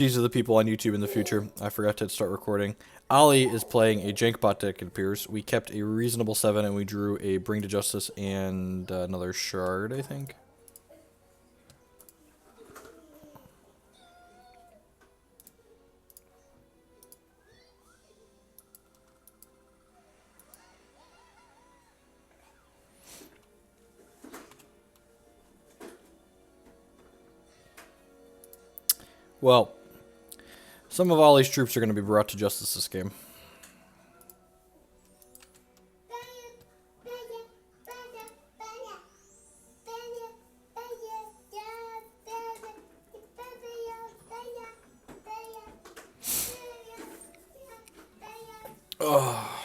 These are the people on YouTube in the future. I forgot to start recording. Ollie is playing a Jankbot deck, it appears. We kept a reasonable 7 and we drew a Bring to Justice and another Shard, I think. Well, some of Ollie's troops are going to be brought to justice this game. Oh,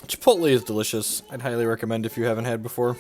Chipotle is delicious. I'd highly recommend if you haven't had before.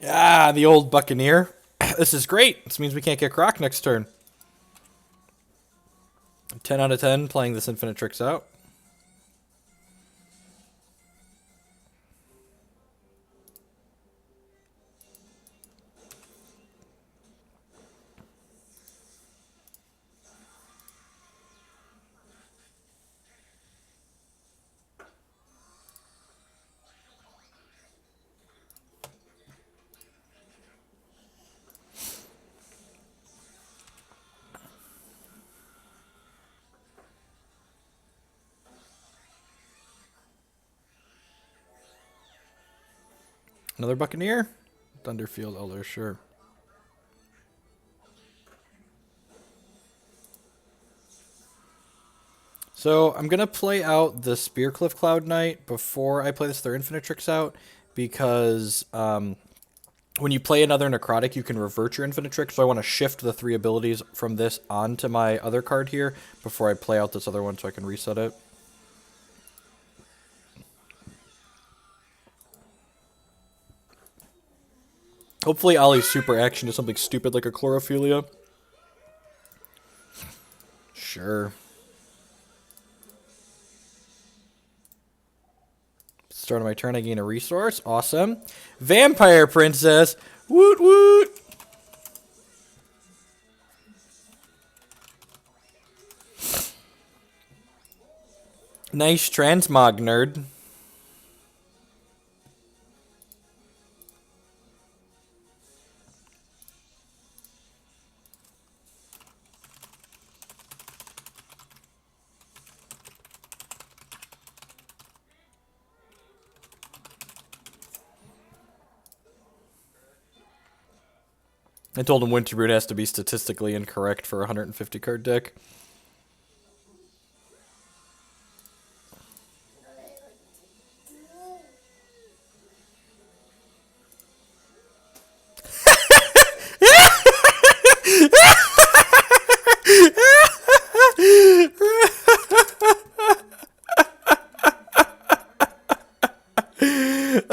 Yeah, the old Buccaneer. This is great. This means we can't get Croc next turn. 10 out of 10 playing this Infinite Tricks out. Another Buccaneer? Thunderfield Elder, sure. So I'm going to play out the Spearcliff Cloud Knight before I play this other Infinite Tricks out, because when you play another Necrotic, you can revert your Infinite Trick, so I want to shift the 3 abilities from this onto my other card here before I play out this other one so I can reset it. Hopefully Ollie's super action is something stupid like a Chlorophilia. Sure. Start of my turn, I gain a resource. Awesome. Vampire Princess. Woot woot. Nice transmog, nerd. I told him Winterroot has to be statistically incorrect for a 150 card deck.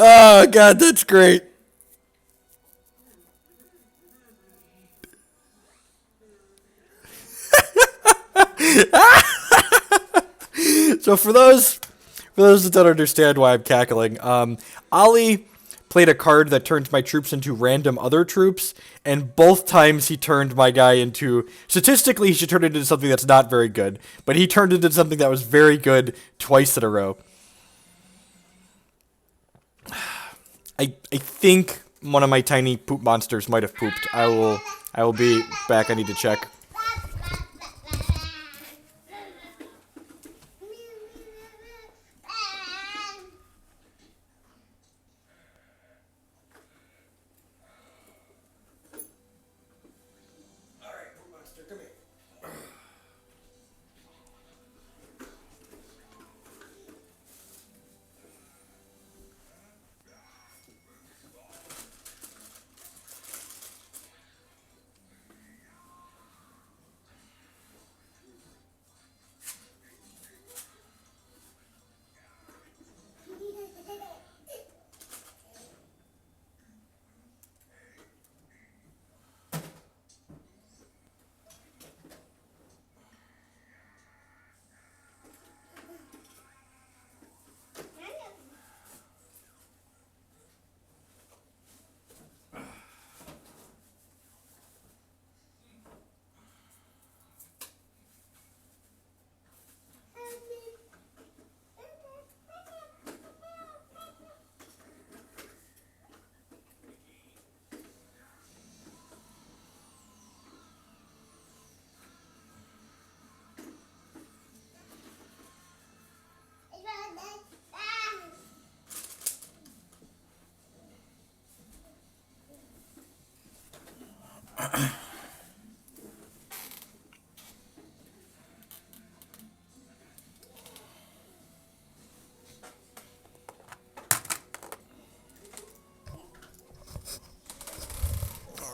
Oh god, that's great. So for those that don't understand why I'm cackling, Ollie played a card that turned my troops into random other troops, and both times he turned my guy into... Statistically, he should turn it into something that's not very good, but he turned it into something that was very good twice in a row. I think one of my tiny poop monsters might have pooped. I will be back. I need to check.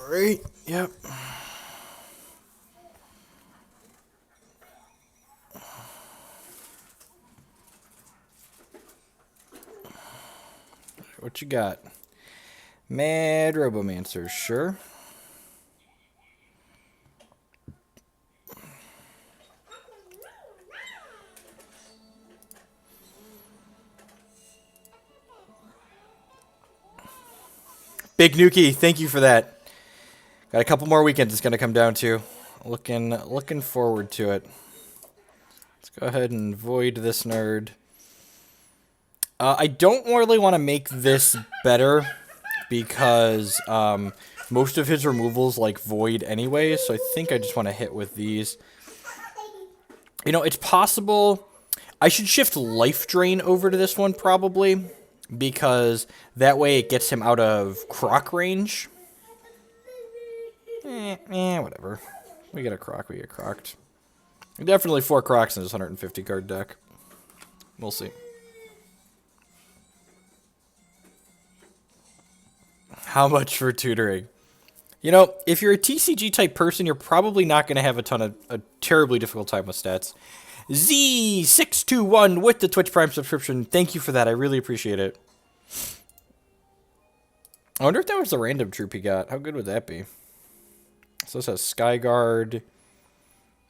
Alright, yep. What you got? Mad Robomancer, sure. Big Nuki, thank you for that. Got a couple more weekends it's gonna come down to. Looking forward to it. Let's go ahead and void this nerd. I don't really want to make this better because most of his removals like void anyway, so I think I just want to hit with these. You know, it's possible I should shift Life Drain over to this one probably, because that way it gets him out of Croc range. Whatever. We get a Croc, we get crocked. Definitely 4 Crocs in his 150 card deck. We'll see. How much for tutoring? You know, if you're a TCG type person, you're probably not going to have a terribly difficult time with stats. Z621 with the Twitch Prime subscription. Thank you for that. I really appreciate it. I wonder if that was the random troop he got. How good would that be? So this has Skyguard.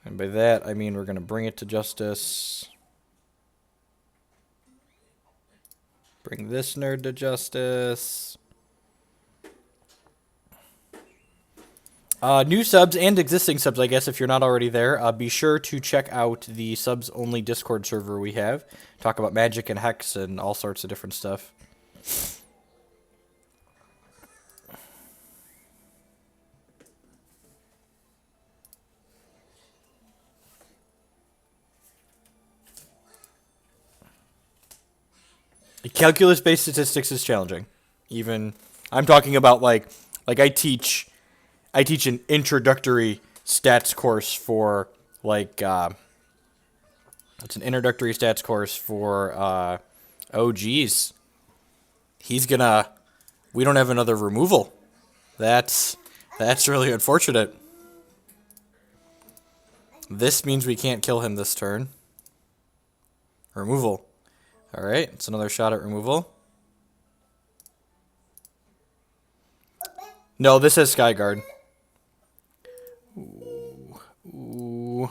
And by that, I mean we're going to bring it to Justice. Bring this nerd to Justice. New subs and existing subs, I guess, if you're not already there, be sure to check out the subs-only Discord server we have. Talk about Magic and Hex and all sorts of different stuff. Calculus-based statistics is challenging. Even, I'm talking about like I teach an introductory stats course for like it's an introductory stats course for oh geez. We don't have another removal. That's really unfortunate. This means we can't kill him this turn. Removal. Alright, it's another shot at removal. No, this has Skyguard. Ooh.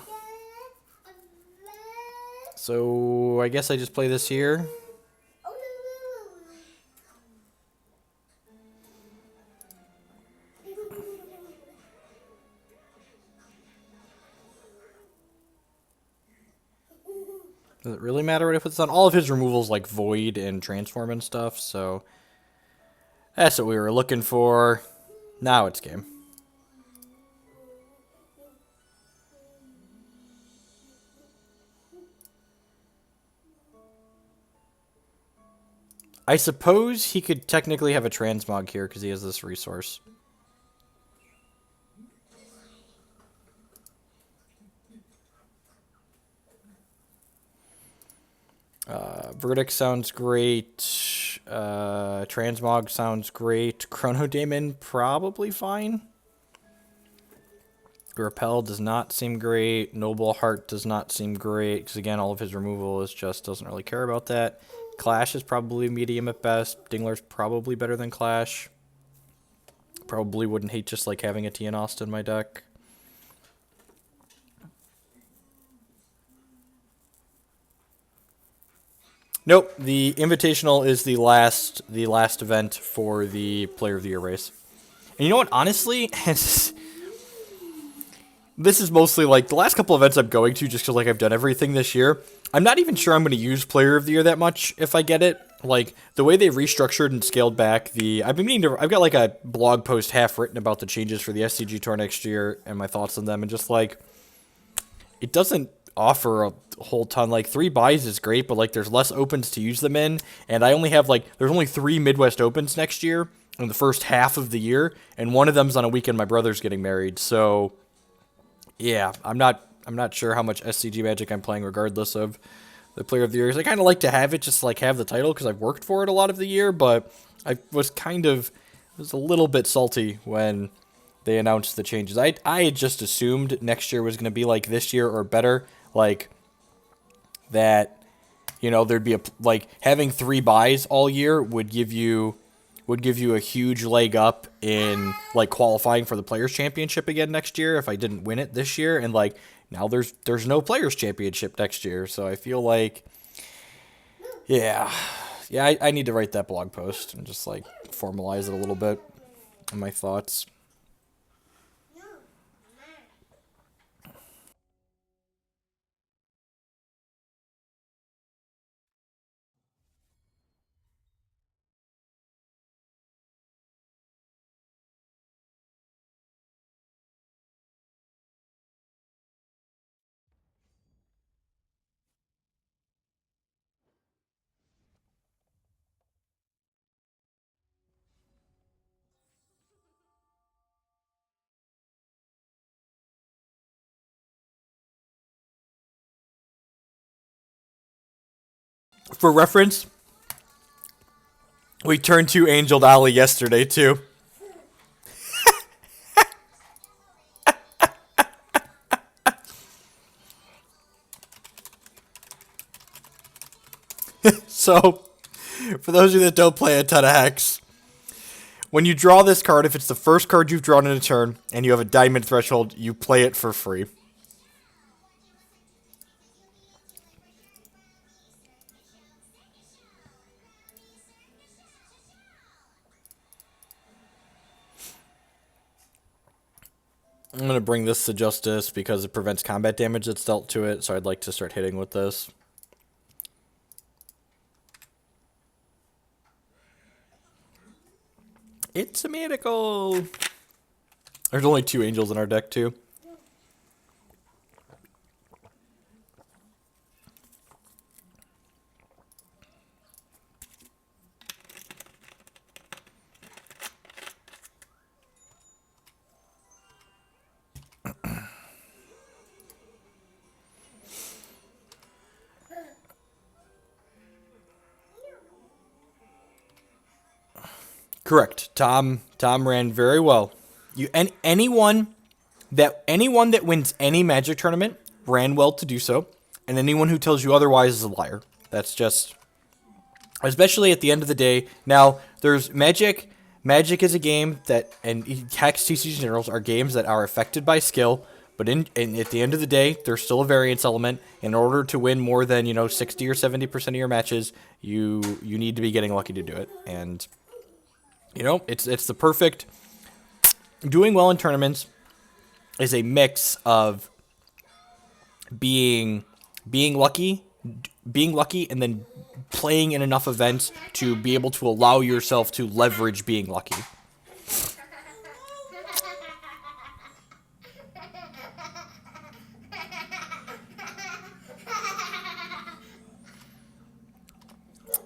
So, I guess I just play this here. Does it really matter what it puts on? All of his removals like Void and Transform and stuff, so That's what we were looking for. Now it's game. I suppose he could technically have a transmog here because he has this resource. Verdict sounds great. Transmog sounds great. Chronodemon, probably fine. Repel does not seem great. Noble Heart does not seem great, because again, all of his removal is just doesn't really care about that. Clash is probably medium at best. Dingler's probably better than Clash. Probably wouldn't hate just like having a Tianost in my deck. Nope, the Invitational is the last event for the Player of the Year race. And you know what? Honestly, this is mostly like the last couple events I'm going to just because like I've done everything this year. I'm not even sure I'm going to use Player of the Year that much if I get it. Like the way they restructured and scaled back I've been meaning to. I've got like a blog post half written about the changes for the SCG tour next year and my thoughts on them, and just like it doesn't offer a whole ton. Like 3 buys is great, but like there's less opens to use them in, and I only have like there's only 3 Midwest Opens next year in the first half of the year, and one of them's on a weekend my brother's getting married. So yeah, I'm not sure how much SCG Magic I'm playing regardless of the Player of the Year. I kind of like to have it just to, like have the title because I've worked for it a lot of the year, but I was a little bit salty when they announced the changes. I had just assumed next year was going to be like this year or better, like that, you know, there'd be like having 3 buys all year would give you a huge leg up in like qualifying for the Players Championship again next year if I didn't win it this year, and like now there's no Players Championship next year, so I feel like yeah, I need to write that blog post and just like formalize it a little bit in my thoughts. For reference, we turned to Angel Dolly yesterday too. So, for those of you that don't play a ton of Hex, when you draw this card, if it's the first card you've drawn in a turn and you have a diamond threshold, you play it for free. I'm going to bring this to Justice because it prevents combat damage that's dealt to it, so I'd like to start hitting with this. It's a miracle! There's only 2 angels in our deck, too. Correct. Tom ran very well. Anyone that wins any Magic tournament ran well to do so, and anyone who tells you otherwise is a liar. That's just, especially at the end of the day. Now there's Magic. Magic is a game that, and Hex TCG Generals are games that are affected by skill. But at the end of the day, there's still a variance element. In order to win more than 60 or 70% of your matches, you need to be getting lucky to do it. And it's the perfect. Doing well in tournaments is a mix of being lucky being lucky and then playing in enough events to be able to allow yourself to leverage being lucky.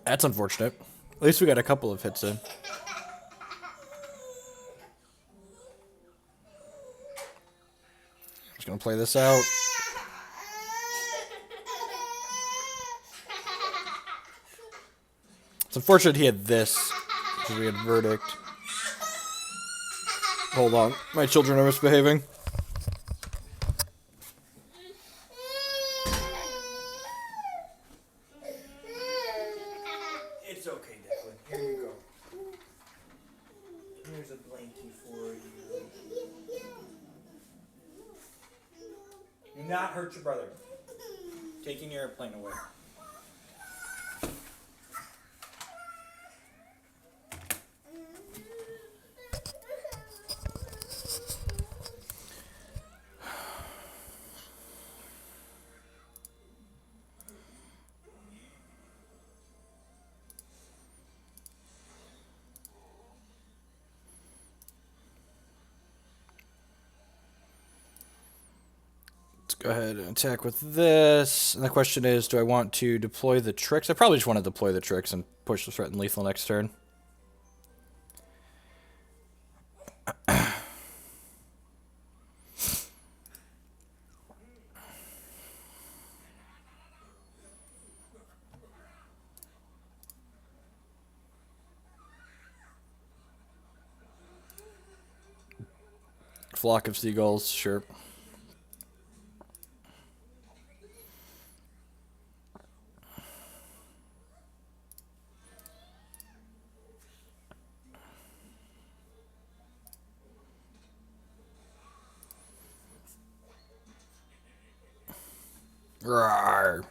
That's unfortunate. At least we got a couple of hits in. Just gonna play this out. It's unfortunate he had this, because we had verdict. Hold on, my children are misbehaving. It's okay, Declan. Here you go. Here's a blankie for you. Do not hurt your brother. Taking your airplane away. Go ahead and attack with this. And the question is, do I want to deploy the tricks? I probably just want to deploy the tricks and push the threat and lethal next turn. Flock of seagulls, sure. Rawr.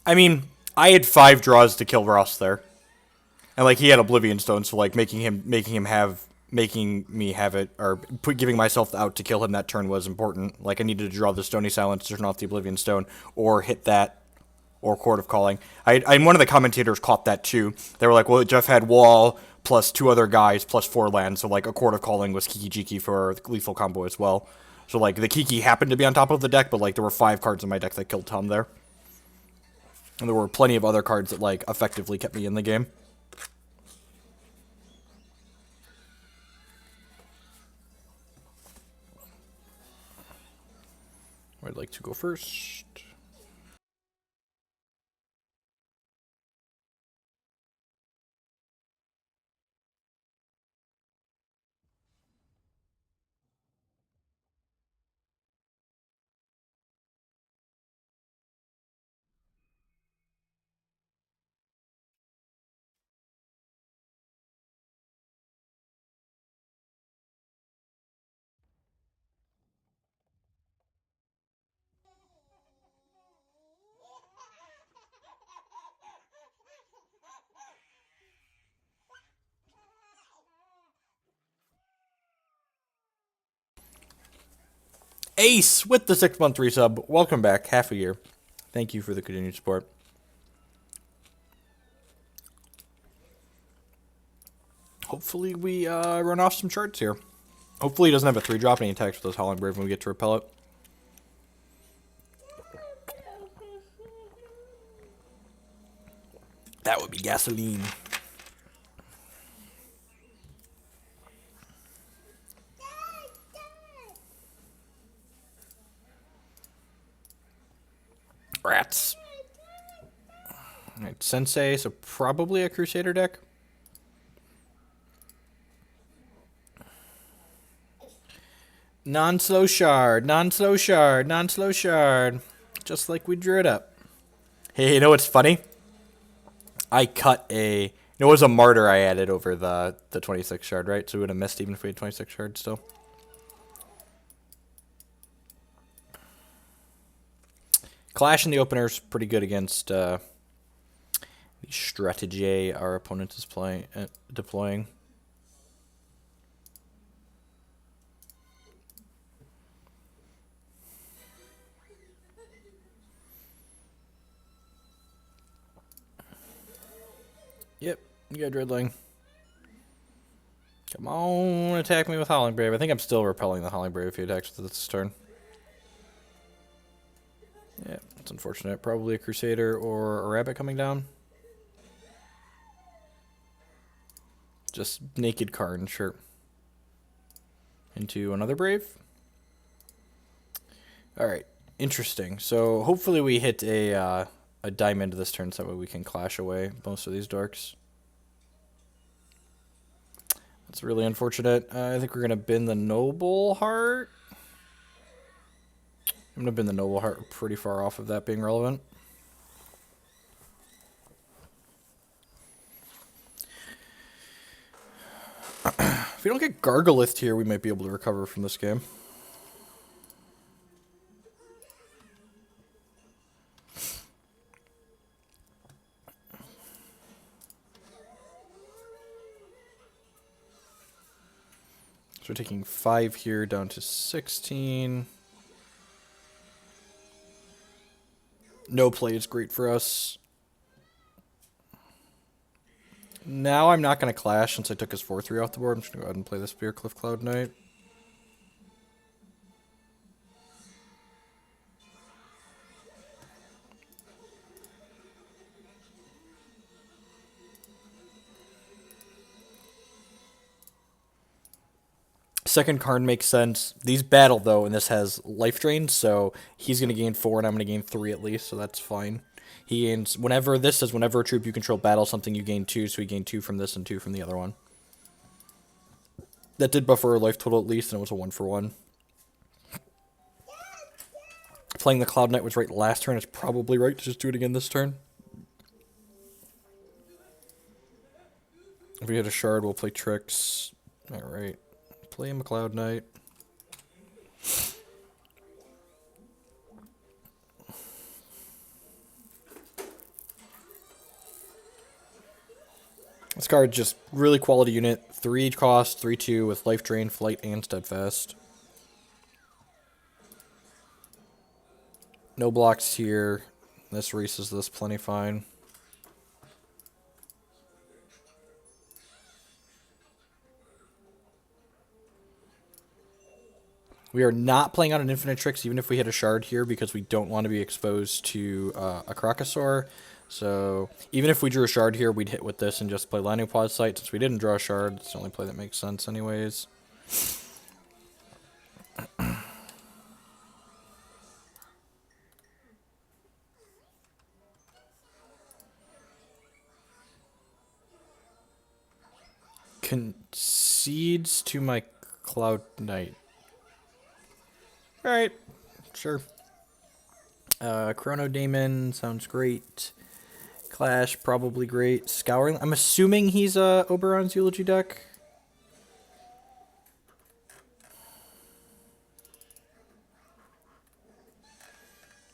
I mean, I had 5 draws to kill Ross there, and like he had Oblivion Stone, so like making me have it, or giving myself out to kill him that turn was important. Like I needed to draw the Stony Silence to turn off the Oblivion Stone, or hit that, or Court of Calling. And one of the commentators caught that too. They were like, well, Jeff had Wall plus 2 other guys plus 4 lands, so like a Court of Calling was Kiki Jiki for the lethal combo as well. So like the Kiki happened to be on top of the deck, but like there were 5 cards in my deck that killed Tom there. And there were plenty of other cards that, like, effectively kept me in the game. I'd like to go first. Ace with the 6-month resub. Welcome back. Half a year. Thank you for the continued support. Hopefully we run off some charts here. Hopefully he doesn't have a 3-drop and he attacks with those Howling Brave when we get to repel it. That would be gasoline. Rats. Alright, Sensei, so probably a Crusader deck. Non-slow shard, non-slow shard, non-slow shard. Just like we drew it up. Hey, you know what's funny? I cut a... It was a martyr I added over the 26 shard, right? So we would have missed even if we had 26 shards still. Clash in the opener is pretty good against the strategy our opponent is deploying. Yep, you got Dreadling. Come on, attack me with Howling Brave. I think I'm still repelling the Howling Brave if he attacks with this turn. Yeah, it's unfortunate. Probably a Crusader or a Rabbit coming down. Just naked Karn, sure. Into another Brave. Alright, interesting. So hopefully we hit a diamond this turn so that way we can clash away most of these dorks. That's really unfortunate. I think we're going to bin the Noble Heart. I'm going to bin the Noble Heart pretty far off of that being relevant. If we don't get Gargalith here, we might be able to recover from this game. So we're taking 5 here down to 16. No play is great for us. Now I'm not going to clash since I took his 4-3 off the board. I'm just going to go ahead and play this Spearcliff Cloud Knight. Second Karn makes sense. These battle, though, and this has life drain, so he's going to gain 4, and I'm going to gain 3 at least, so that's fine. He gains, whenever, this says whenever a troop you control battle something, you gain 2, so he gained 2 from this and 2 from the other one. That did buffer our life total at least, and it was a 1-for-1. Playing the Cloud Knight was right last turn. It's probably right to just do it again this turn. If we hit a shard, we'll play tricks. Alright. Play him a Cloud Knight. This card just really quality unit. 3 cost, 3/2 with life drain, flight, and steadfast. No blocks here. This races this plenty fine. We are not playing out an Infinite Tricks even if we hit a shard here because we don't want to be exposed to a Crocosaur. So even if we drew a shard here, we'd hit with this and just play Lightning Pod Sight. Since we didn't draw a shard, it's the only play that makes sense anyways. Concedes to my Cloud Knight. Alright, sure. Chrono Daemon sounds great. Clash, probably great. Scouring, I'm assuming he's Oberon's Eulogy deck.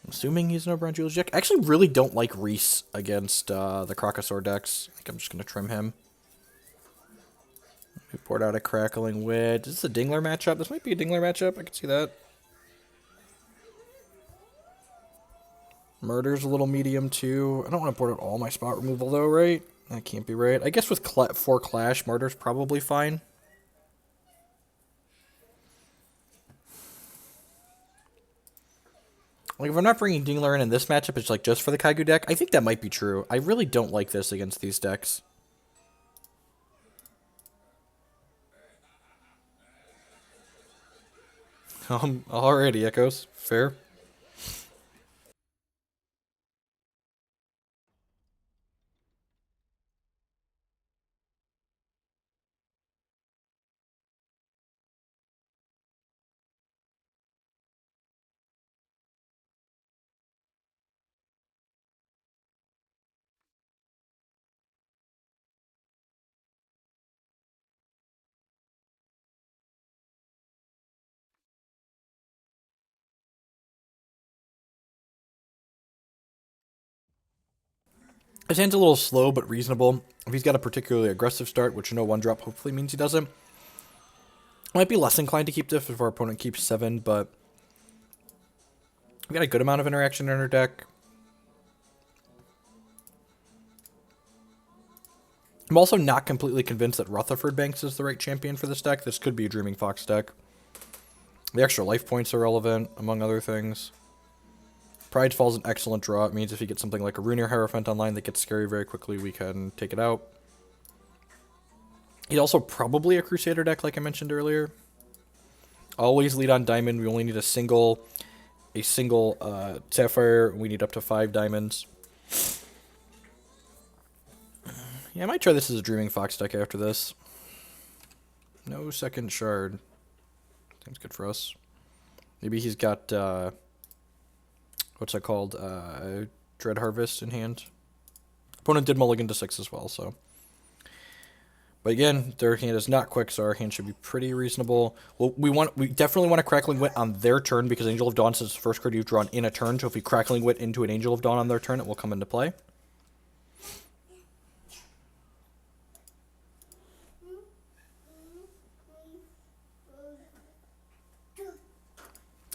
I'm assuming he's an Oberon's Eulogy deck. I actually really don't like Reese against the Crocosaur decks. I think I'm just going to trim him. We poured out a Crackling Witch. Is this a Dingler matchup? This might be a Dingler matchup. I can see that. Murder's a little medium, too. I don't want to port out all my spot removal, though, right? That can't be right. I guess with 4 Clash, Murder's probably fine. Like, if I'm not bringing Dingler in this matchup, it's like just for the Kaigu deck. I think that might be true. I really don't like this against these decks. Alrighty, Echoes. Fair. His hand's a little slow, but reasonable. If he's got a particularly aggressive start, which no one drop hopefully means he doesn't, I might be less inclined to keep this if our opponent keeps 7, but we got a good amount of interaction in our deck. I'm also not completely convinced that Rutherford Banks is the right champion for this deck. This could be a Dreaming Fox deck. The extra life points are relevant, among other things. Pridefall's an excellent draw. It means if you get something like a Runir Hierophant online that gets scary very quickly, we can take it out. He's also probably a Crusader deck, like I mentioned earlier. Always lead on diamond. We only need a single Sapphire. We need up to 5 diamonds. Yeah, I might try this as a Dreaming Fox deck after this. No second shard. Seems good for us. Maybe he's got, what's that called? Dread Harvest in hand. Opponent did mulligan to 6 as well, so. But again, their hand is not quick, so our hand should be pretty reasonable. Well, we definitely want a Crackling Wit on their turn because Angel of Dawn says the first card you've drawn in a turn. So if we Crackling Wit into an Angel of Dawn on their turn, it will come into play.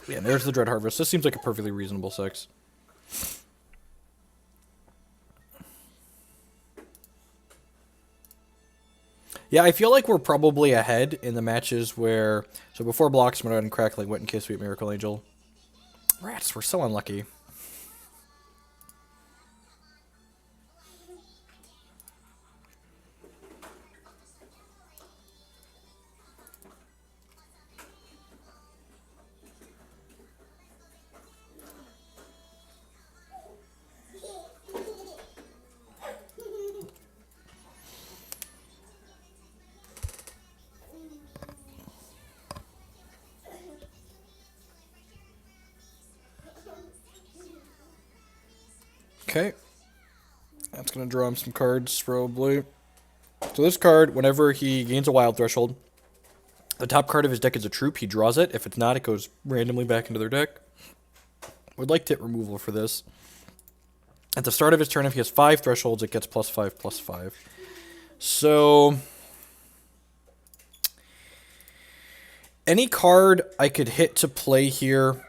Yeah, and there's the Dread Harvest. This seems like a perfectly reasonable 6. Yeah, I feel like we're probably ahead in the matches where... So before blocks, I'm going to go ahead and Crackling Wit in case we get Miracle Angel. Rats, we're so unlucky. Okay. That's going to draw him some cards, probably. So this card, whenever he gains a wild threshold, the top card of his deck is a troop. He draws it. If it's not, it goes randomly back into their deck. Would like to hit removal for this. At the start of his turn, if he has 5 thresholds, it gets +5/+5. So... any card I could hit to play here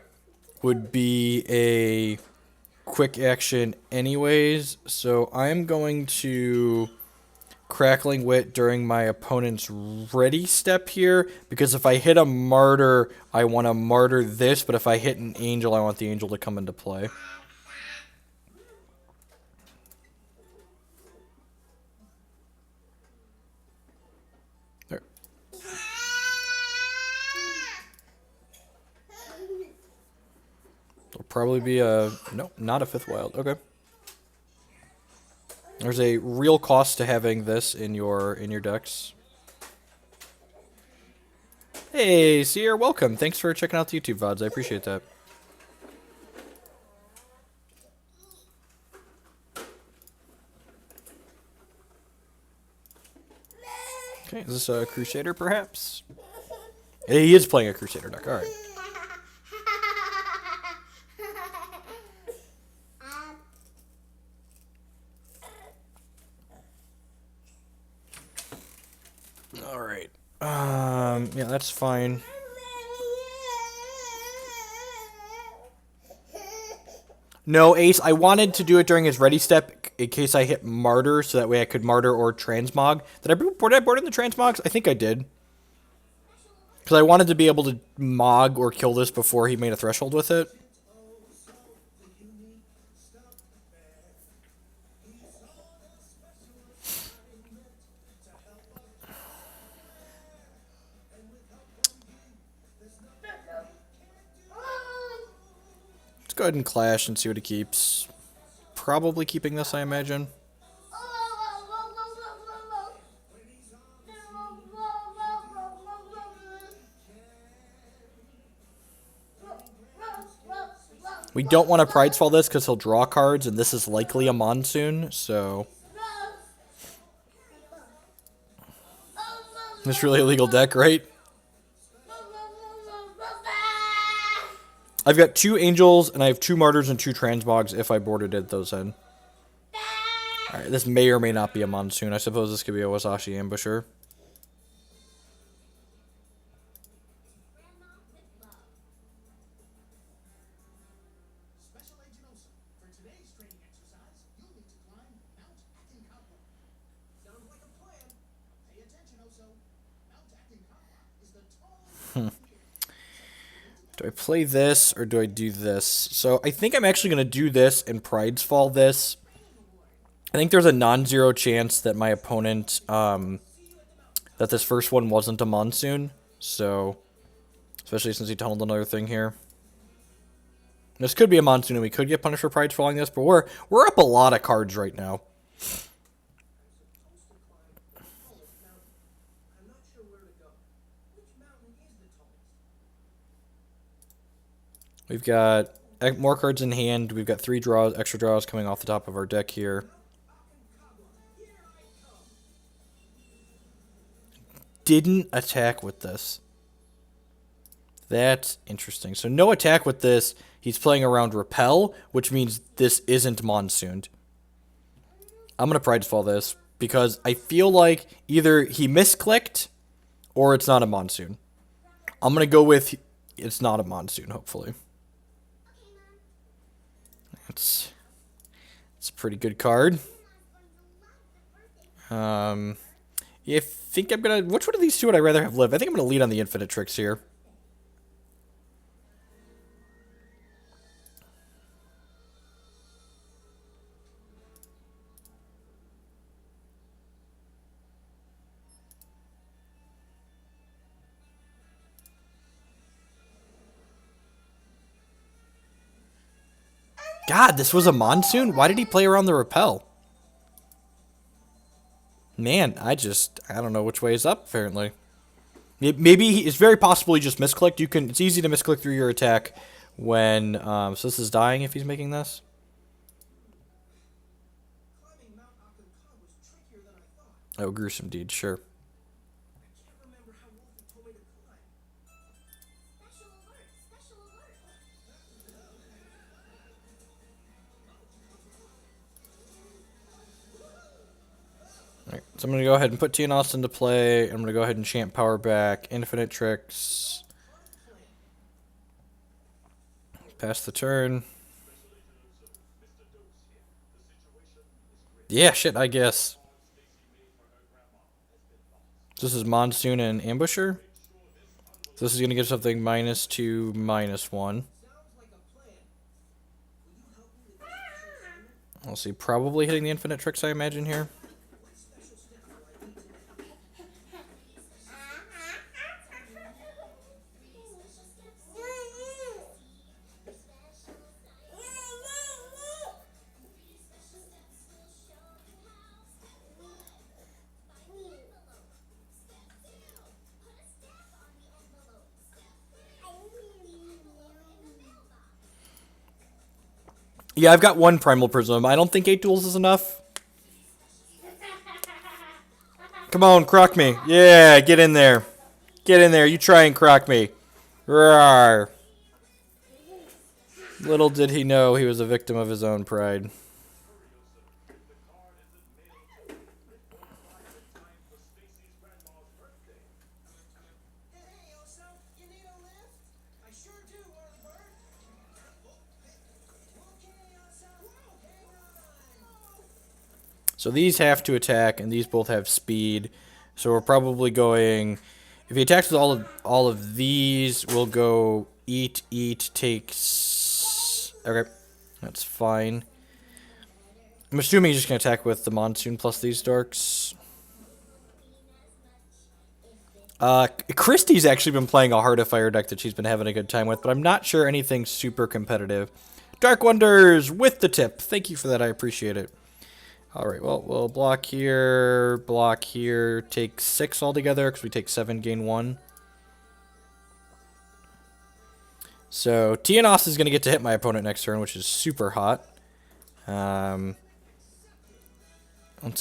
would be a... quick action anyways, so I'm going to Crackling Wit during my opponent's ready step here, because if I hit a Martyr, I want to Martyr this, but if I hit an Angel, I want the Angel to come into play. There. There'll probably be a... no, not a 5th wild. Okay. There's a real cost to having this in your decks. Hey, Seer, welcome. Thanks for checking out the YouTube VODs. I appreciate that. Okay, is this a Crusader, perhaps? He is playing a Crusader deck. All right. All right. Yeah, that's fine. No, Ace, I wanted to do it during his ready step in case I hit Martyr, so that way I could Martyr or Transmog. Did I board in the Transmogs? I think I did. Because I wanted to be able to Mog or kill this before he made a Threshold with it. Go ahead and Clash and see what he keeps. Probably keeping this, I imagine. We don't want to Pridefall this because he'll draw cards, and this is likely a Monsoon, so... It's really a legal deck, right? I've got 2 Angels, and I have 2 Martyrs and 2 Transmogs if I boarded those in. Alright, this may or may not be a Monsoon. I suppose this could be a Wasashi Ambusher. Do I play this or do I do this? So I think I'm actually going to do this and Pride's Fall this. I think there's a non-zero chance that my opponent, that this first one wasn't a Monsoon. So, especially since he tunneled another thing here. This could be a Monsoon and we could get punished for Pride's Falling this, but we're up a lot of cards right now. We've got more cards in hand. We've got 3 draws, extra draws coming off the top of our deck here. Didn't attack with this. That's interesting. So no attack with this. He's playing around Repel, which means this isn't Monsooned. I'm going to Pride's Fall this because I feel like either he misclicked or it's not a Monsoon. I'm going to go with it's not a Monsoon, hopefully. It's a pretty good card. You think I'm gonna... Which one of these two would I rather have live? I think I'm gonna lead on the Infinite Tricks here. God, this was a Monsoon? Why did he play around the Repel? Man, I don't know which way is up, apparently. Maybe it's very possible he just misclicked. It's easy to misclick through your attack when, so this is dying if he's making this. Oh, gruesome deed, sure. Alright, so I'm going to go ahead and put Tienost into play. I'm going to go ahead and chant power back. Infinite Tricks. Pass the turn. Yeah, shit, I guess. This is Monsoon and Ambusher. So this is going to give something -2, -1. I'll see, probably hitting the Infinite Tricks, I imagine, here. Yeah, I've got 1 Primal Prism. I don't think 8 duels is enough. Come on, croc me. Yeah, get in there. Get in there. You try and croc me. Rawr. Little did he know he was a victim of his own pride. So these have to attack, and these both have speed. So we're probably going... If he attacks with all of these, we'll go eat, takes... Okay, that's fine. I'm assuming he's just going to attack with the Monsoon plus these dorks. Christie's actually been playing a Heart of Fire deck that she's been having a good time with, but I'm not sure anything's super competitive. Dark Wonders with the tip. Thank you for that. I appreciate it. Alright, well, we'll block here, take 6 altogether, because we take 7, gain 1. So, Tienost is going to get to hit my opponent next turn, which is super hot. Let's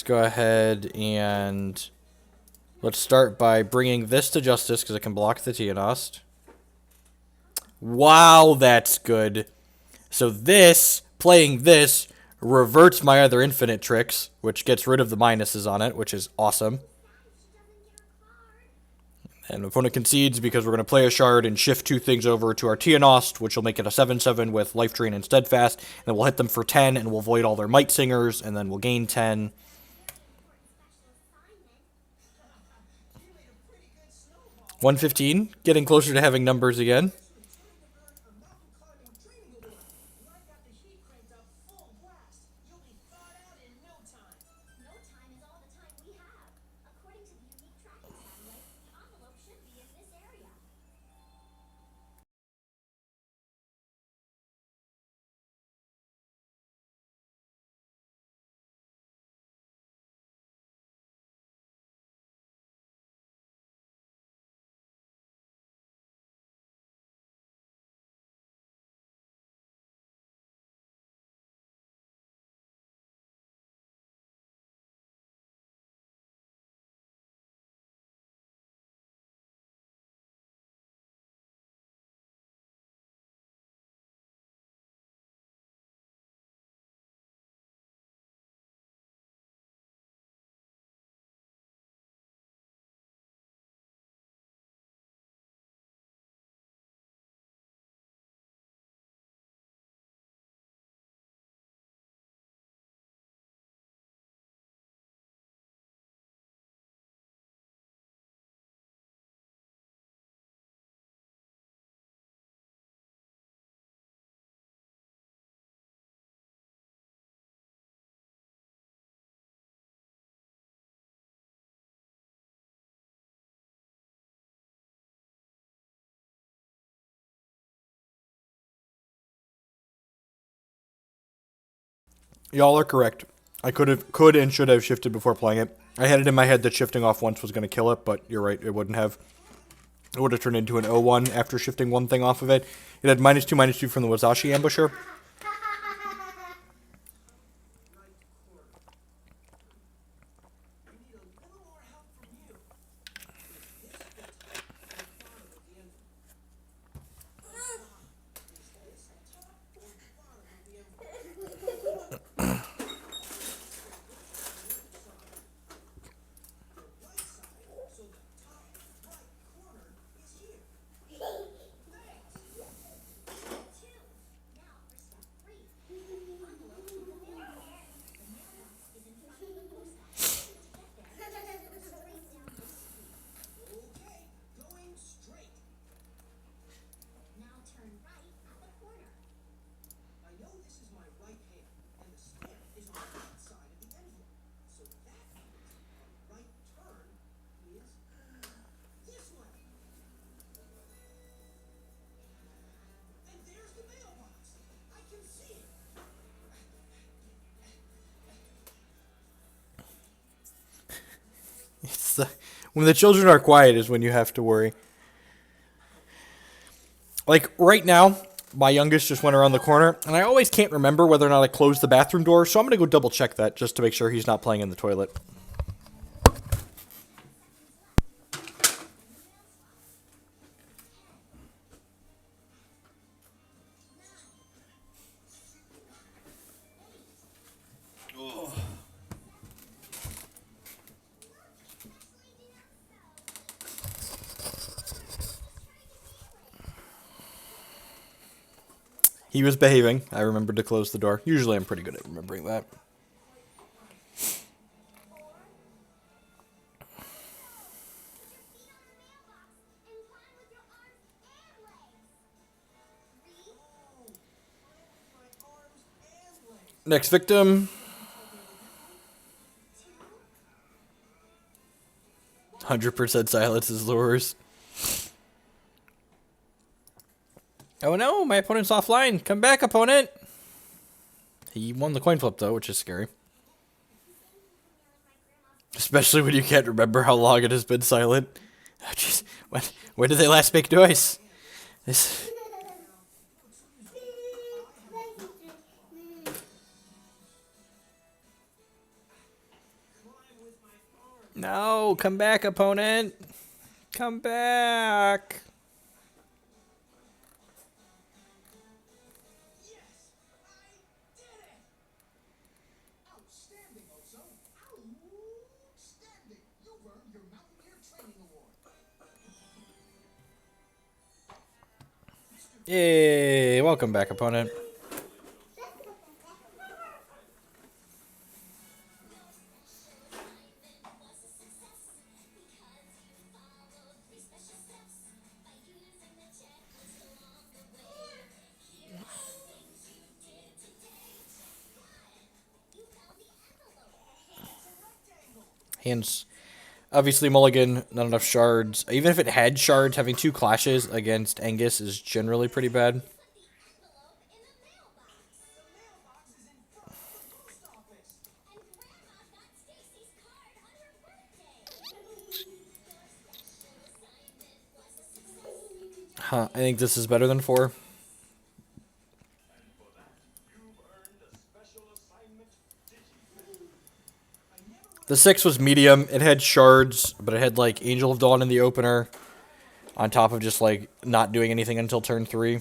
go ahead and... Let's start by bringing this to Justice, because it can block the Tienost. Wow, that's good. So this, playing this, reverts my other infinite tricks, which gets rid of the minuses on it, which is awesome. And opponent concedes because we're going to play a shard and shift two things over to our Tianost, which will make it a 7/7 with Life Drain and Steadfast. And then we'll hit them for 10, and we'll void all their Might Singers, and then we'll gain 10. 115, getting closer to having numbers again. Y'all are correct. I could and should have shifted before playing it. I had it in my head that shifting off once was going to kill it, but you're right, it wouldn't have. It would have turned into an 0-1 after shifting one thing off of it. It had -2/-2 from the Wazashi Ambusher. When the children are quiet is when you have to worry. Like, right now, my youngest just went around the corner, and I always can't remember whether or not I closed the bathroom door, so I'm going to go double check that just to make sure he's not playing in the toilet. He was behaving. I remembered to close the door. Usually I'm pretty good at remembering that. Next victim. 100% silences lures. Oh no, my opponent's offline. Come back, opponent. He won the coin flip, though, which is scary. Especially when you can't remember how long it has been silent. Jeez, when did they last make noise? This... No, come back, opponent. Come back. Yay! Welcome back, opponent. Hands. Obviously, Mulligan, not enough shards. Even if it had shards, having 2 clashes against Angus is generally pretty bad. Huh, I think this is better than 4. The 6 was medium. It had shards, but it had, like, Angel of Dawn in the opener. On top of just, like, not doing anything until turn 3.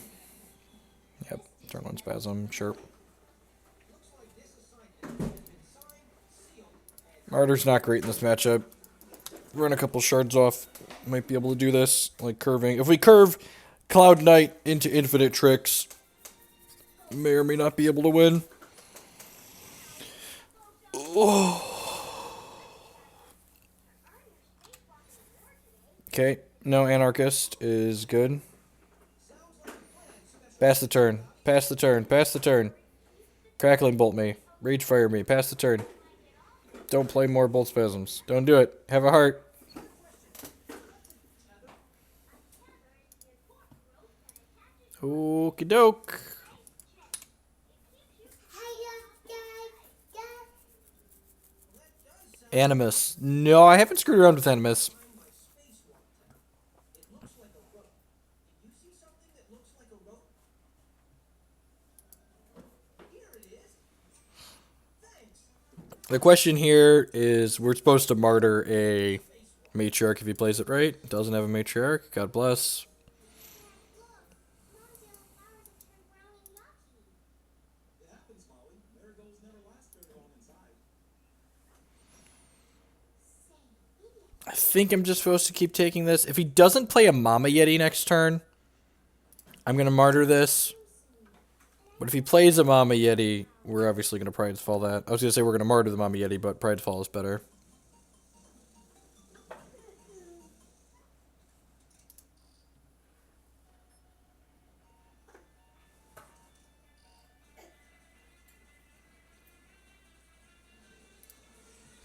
Yep, turn 1 spasm, sure. Martyr's not great in this matchup. Run a couple shards off. Might be able to do this. Like curving. If we curve Cloud Knight into infinite tricks, may or may not be able to win. Oh. Okay, no Anarchist is good. Pass the turn. Pass the turn. Pass the turn. Crackling Bolt me. Rage Fire me. Pass the turn. Don't play more Bolt Spasms. Don't do it. Have a heart. Okie doke. Animus. No, I haven't screwed around with Animus. The question here is, we're supposed to martyr a Matriarch if he plays it right. Doesn't have a Matriarch. God bless. I think I'm just supposed to keep taking this. If he doesn't play a Mama Yeti next turn, I'm going to martyr this. But if he plays a Mama Yeti, we're obviously going to Pridefall that. I was going to say we're going to martyr the Mama Yeti, but Pridefall is better.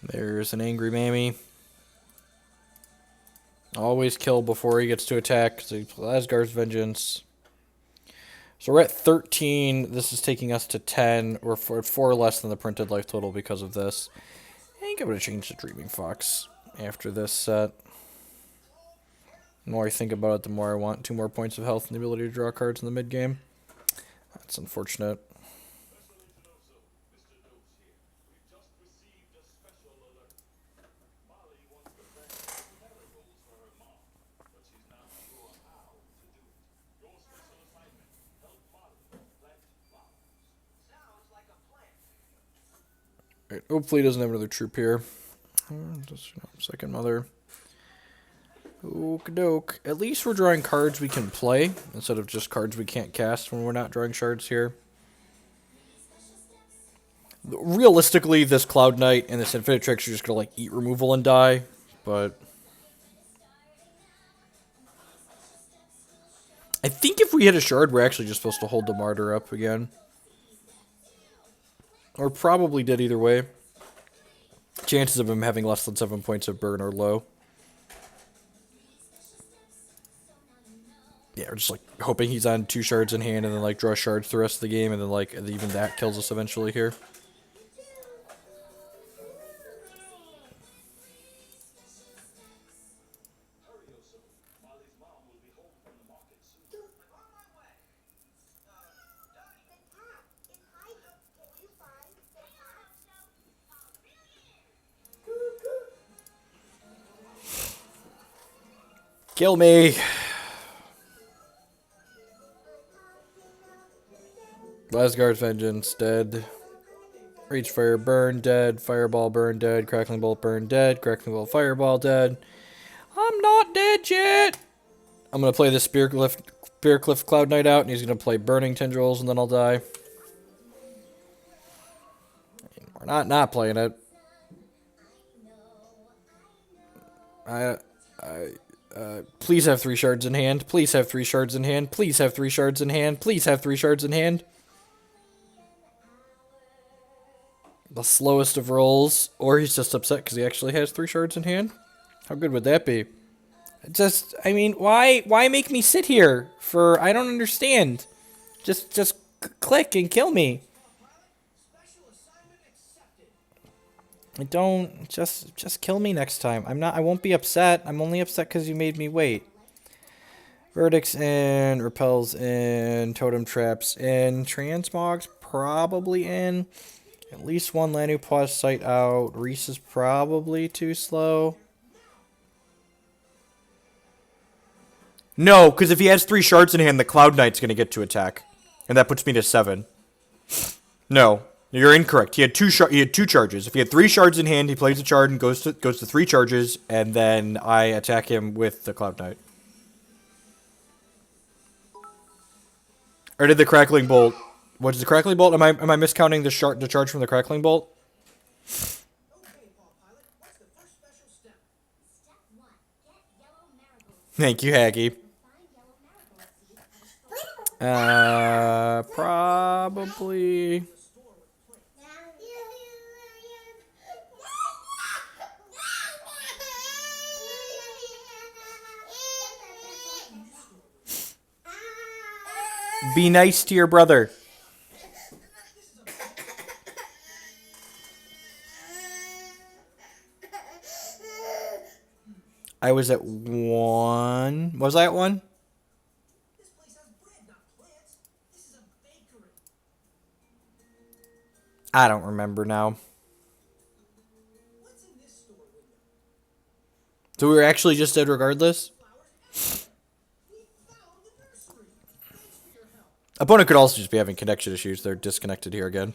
There's an Angry Mammy. Always kill before he gets to attack, so Asgard's Vengeance. So we're at 13. This is taking us to 10. We're 4 less than the printed life total because of this. I think I'm going to change to Dreaming Fox after this set. The more I think about it, the more I want 2 more points of health and the ability to draw cards in the mid-game. That's unfortunate. Right, hopefully he doesn't have another troop here. Just, second mother. Okie doke. At least we're drawing cards we can play instead of just cards we can't cast when we're not drawing shards here. Realistically, this Cloud Knight and this Infinite Tricks are just going to like eat removal and die, but I think if we hit a shard, we're actually just supposed to hold the Martyr up again. Or probably did either way. Chances of him having less than 7 points of burn are low. Yeah, we're just like hoping he's on 2 shards in hand and then like draw shards the rest of the game and then like even that kills us eventually here. Kill me! Asgard's Vengeance, dead. Reach Fire, burn, dead. Fireball, burn, dead. Crackling Bolt, burn, dead. Crackling Bolt, Fireball, dead. I'm not dead yet! I'm gonna play the Spirit Glyph Bearcliff Cloud Knight out, and he's going to play Burning Tendrils, and then I'll die. We're not playing it. Please have 3 shards in hand. Please have 3 shards in hand. Please have 3 shards in hand. Please have 3 shards in hand. The slowest of rolls. Or he's just upset because he actually has 3 shards in hand. How good would that be? I mean, why make me sit here for, I don't understand. Just click and kill me. I don't, just kill me next time. I won't be upset. I'm only upset because you made me wait. Verdicts in, Repels in, Totem Traps in, Transmog's probably in. At least 1 Lanu Pause Sight out. Reese is probably too slow. No, because if he has 3 shards in hand, the Cloud Knight's going to get to attack. And that puts me to 7. No. You're incorrect. He had two charges. If he had 3 shards in hand, he plays a charge and goes to 3 charges, and then I attack him with the Cloud Knight. Or did the Crackling Bolt? What is the Crackling Bolt? Am I miscounting the charge from the Crackling Bolt? Thank you, Haggy. Probably. Be nice to your brother. I was at 1. Was I at 1? I don't remember now. So we were actually just dead regardless? Opponent could also just be having connection issues. They're disconnected here again.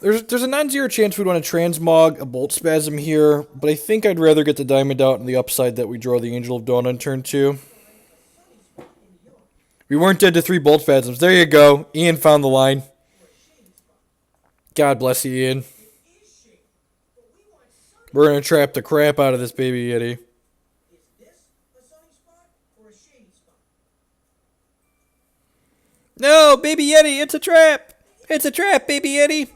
There's a non-zero chance we'd want to transmog a Bolt Spasm here, but I think I'd rather get the Diamond out on the upside that we draw the Angel of Dawn on turn 2. We weren't dead to 3 Bolt Spasms. There you go. Ian found the line. God bless you, Ian. We're going to trap the crap out of this baby Yeti. No, baby Yeti, it's a trap. It's a trap, baby Yeti.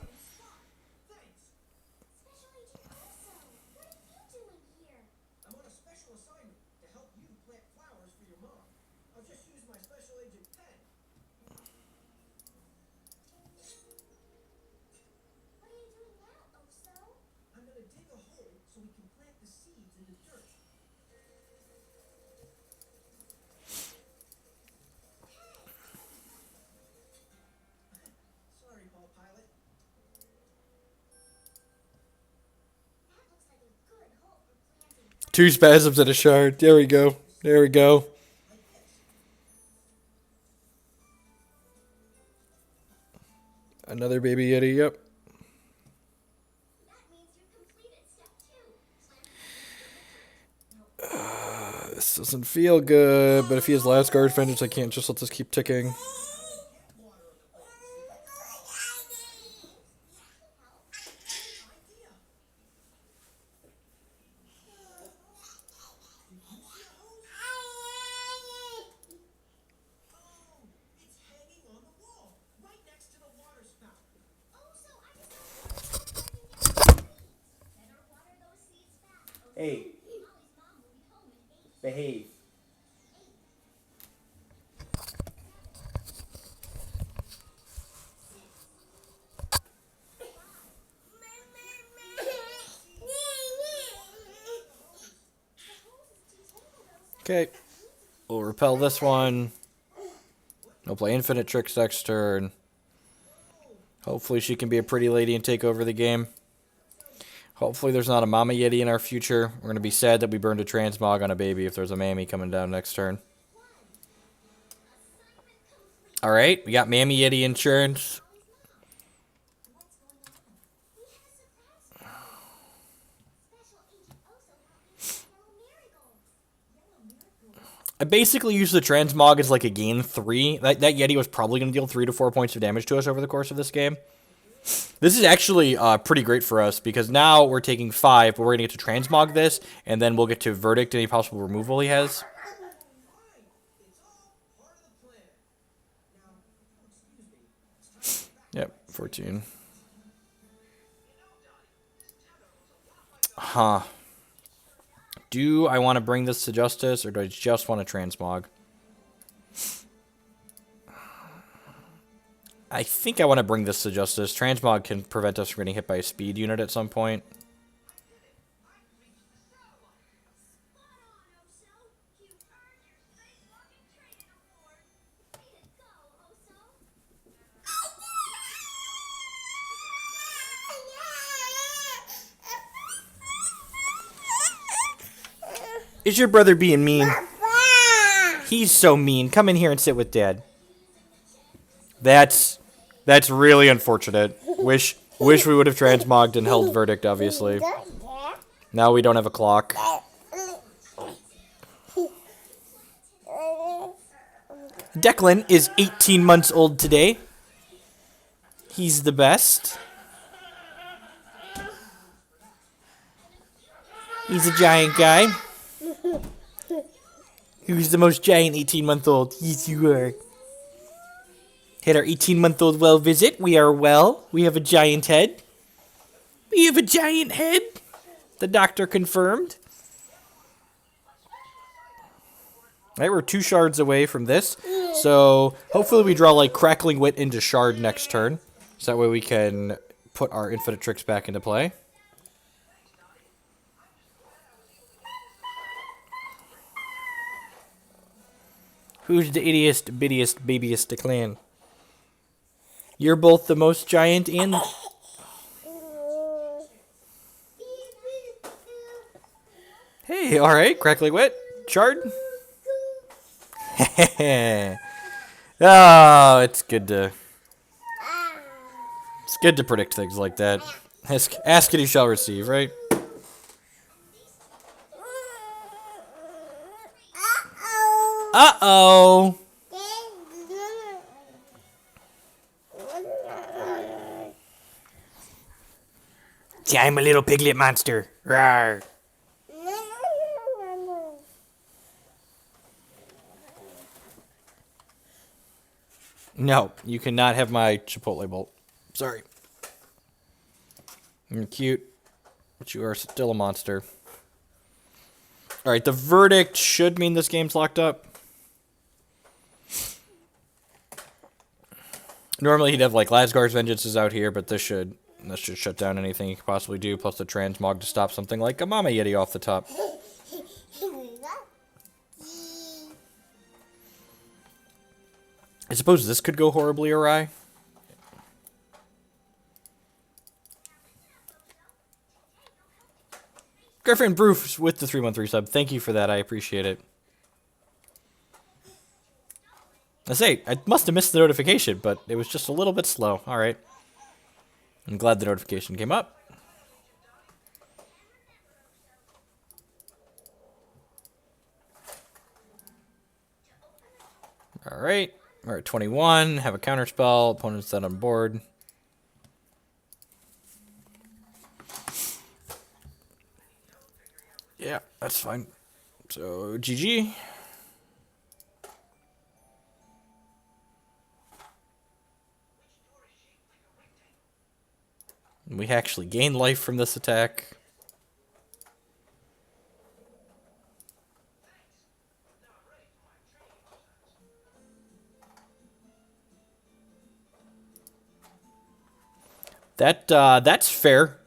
Two spasms and a shard. There we go. There we go. Another baby Yeti, yep. This doesn't feel good, but if he has last guard vengeance, I can't just let this keep ticking. Hey, behave. Okay. We'll repel this one. We'll play Infinite Tricks next turn. Hopefully she can be a pretty lady and take over the game. Hopefully there's not a Mama Yeti in our future. We're going to be sad that we burned a Transmog on a baby if there's a Mammy coming down next turn. Alright, we got Mammy Yeti insurance. I basically use the Transmog as like a gain 3. That Yeti was probably going to deal 3 to 4 points of damage to us over the course of this game. This is actually pretty great for us because now we're taking 5, but we're going to get to Transmog this, and then we'll get to Verdict any possible removal he has. Yep, 14. Huh. Do I want to bring this to Justice, or do I just want to Transmog? I think I want to bring this to Justice. Transmog can prevent us from getting hit by a speed unit at some point. Is your brother being mean? He's so mean. Come in here and sit with Dad. That's really unfortunate. Wish we would have transmogged and held Verdict, obviously. Now we don't have a clock. Declan is 18 months old today. He's the best. He's a giant guy. Who's the most giant 18-month-old? Yes, you are. Had our 18-month-old well visit. We are well. We have a giant head. We have a giant head. The doctor confirmed. Alright, we're 2 shards away from this. So, hopefully we draw, like, Crackling Wit into shard next turn. So that way we can put our Infinite Tricks back into play. Who's the ittiest, bittiest, babiest Declan? You're both the most giant and... Hey, alright, Crackling Wit. Shard. Oh, it's good to predict things like that. Ask and you shall receive, right? Uh-oh. See, I'm a little piglet monster. Rawr. No, you cannot have my Chipotle bolt. Sorry. You're cute, but you are still a monster. Alright, the Verdict should mean this game's locked up. Normally he'd have, like, Lasgar's Vengeance is out here, but this should shut down anything he could possibly do, plus the Transmog to stop something like a Mama Yeti off the top. I suppose this could go horribly awry. Griffin Bruce with the 313 sub. Thank you for that. I appreciate it. I say, I must have missed the notification, but it was just a little bit slow. Alright. I'm glad the notification came up. Alright. We're at 21. Have a counterspell. Opponent's set on board. Yeah, that's fine. So, GG. We actually gain life from this attack. That's fair.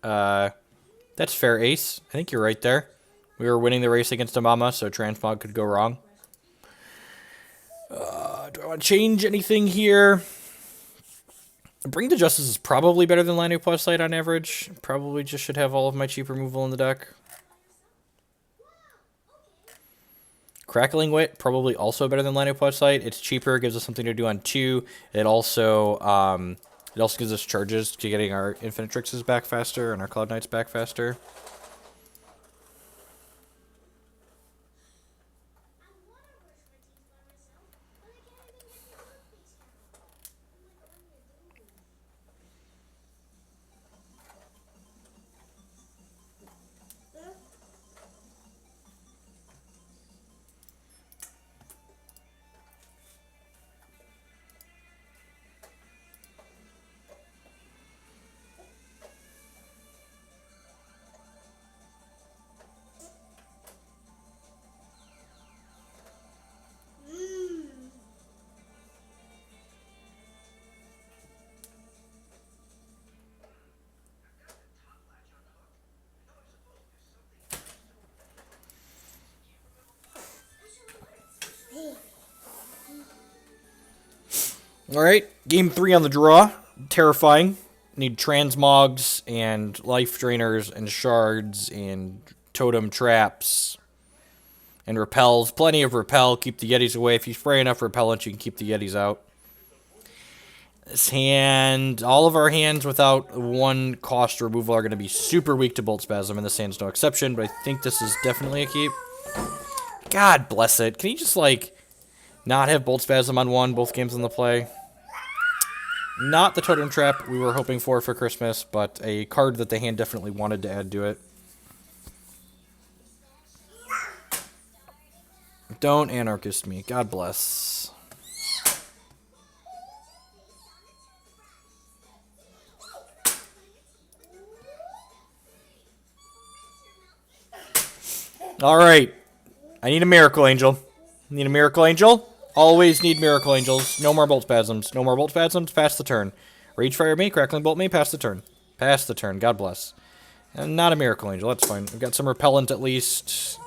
That's fair, Ace. I think you're right there. We were winning the race against a Mama, so Transmog could go wrong. want to change anything here. Bring the Justice is probably better than Lanu Plus Sight on average. Probably just should have all of my cheap removal in the deck. Crackling Wit, probably also better than Lanu Plus Sight. It's cheaper, gives us something to do on 2. It also gives us charges to getting our Infinitrixes back faster and our Cloud Knights back faster. Alright, game 3 on the draw. Terrifying. Need transmogs and life drainers and shards and totem traps and repels. Plenty of repel. Keep the Yetis away. If you spray enough repellent, you can keep the Yetis out. This hand, all of our hands without 1 cost removal are going to be super weak to Bolt Spasm, and this hand's no exception, but I think this is definitely a keep. God bless it. Can you just, like, not have Bolt Spasm on 1 both games in the play? Not the Totem Trap we were hoping for Christmas, but a card that the hand definitely wanted to add to it. Don't Anarchist me. God bless. Alright. I need a Miracle Angel. Need a Miracle Angel. Always need Miracle Angels. No more Bolt Spasms. No more Bolt Spasms. Pass the turn. Rage Fire me. Crackling Bolt me. Pass the turn. Pass the turn. God bless. And not a Miracle Angel. That's fine. We've got some Repellent at least.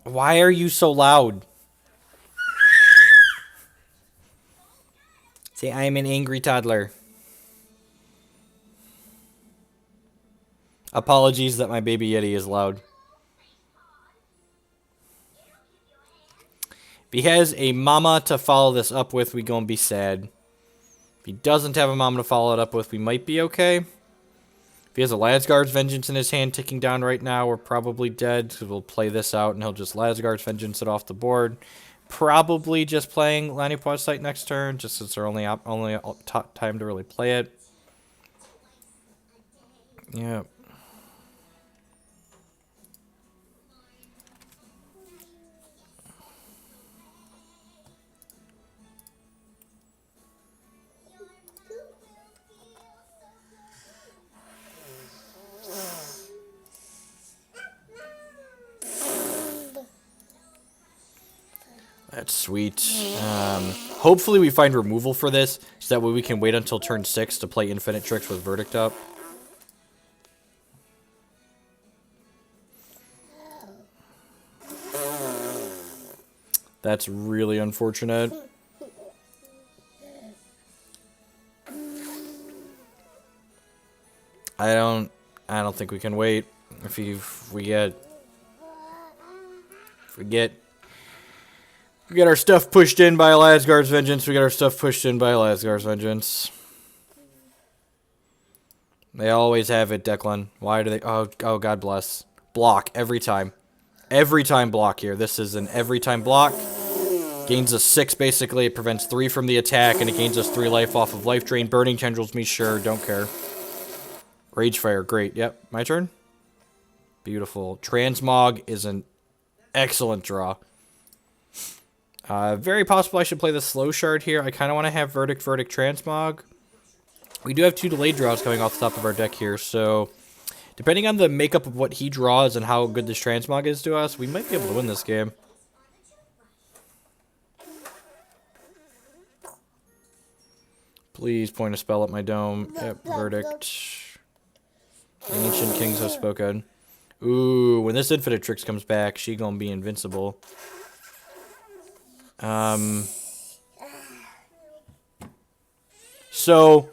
Why are you so loud? Say, I am an angry toddler. Apologies that my baby Yeti is loud. If he has a mama to follow this up with, we gonna be sad. If he doesn't have a mama to follow it up with, we might be okay. If he has a Lasgard's Vengeance in his hand ticking down right now, we're probably dead, because we'll play this out and he'll just Lasgard's Vengeance it off the board. Probably just playing Lanu Plus Sight next turn, just since they're only time to really play it. Yeah. That's sweet. Hopefully we find removal for this, so that way we can wait until turn 6 to play Infinitrix with Verdict up. That's really unfortunate. I don't think we can wait. If we get our stuff pushed in by Lasgard's Vengeance. We get our stuff pushed in by Lasgard's Vengeance. They always have it, Declan. Why do they? Oh, God bless. Block every time. Every time block here. This is an every time block. Gains us 6 basically. It prevents 3 from the attack, and it gains us 3 life off of Life Drain. Burning Tendrils me, sure. Don't care. Rage Fire, great. Yep, my turn. Beautiful. Transmog is an excellent draw. Very possible I should play the slow shard here. I kind of want to have Verdict, Transmog. We do have 2 delayed draws coming off the top of our deck here, so depending on the makeup of what he draws and how good this Transmog is to us, we might be able to win this game. Please point a spell at my dome. Yep, Verdict. The ancient kings have spoken. Ooh, when this Infinite Tricks comes back, she gonna be invincible. So,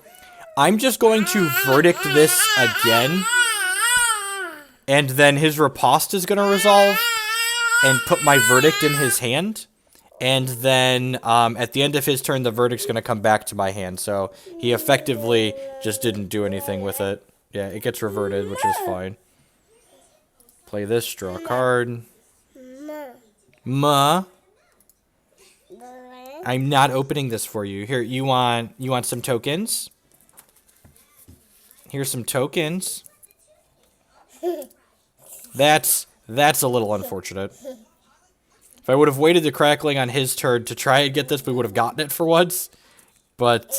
I'm just going to verdict this again. And then his riposte is gonna resolve and put my verdict in his hand. And then at the end of his turn, the verdict's going to come back to my hand. So he effectively just didn't do anything with it. Yeah, it gets reverted, which is fine. Play this, draw a card. Ma. I'm not opening this for you. Here, you want some tokens? Here's some tokens. That's a little unfortunate. If I would have waited the crackling on his turn to try and get this, we would have gotten it for once. But,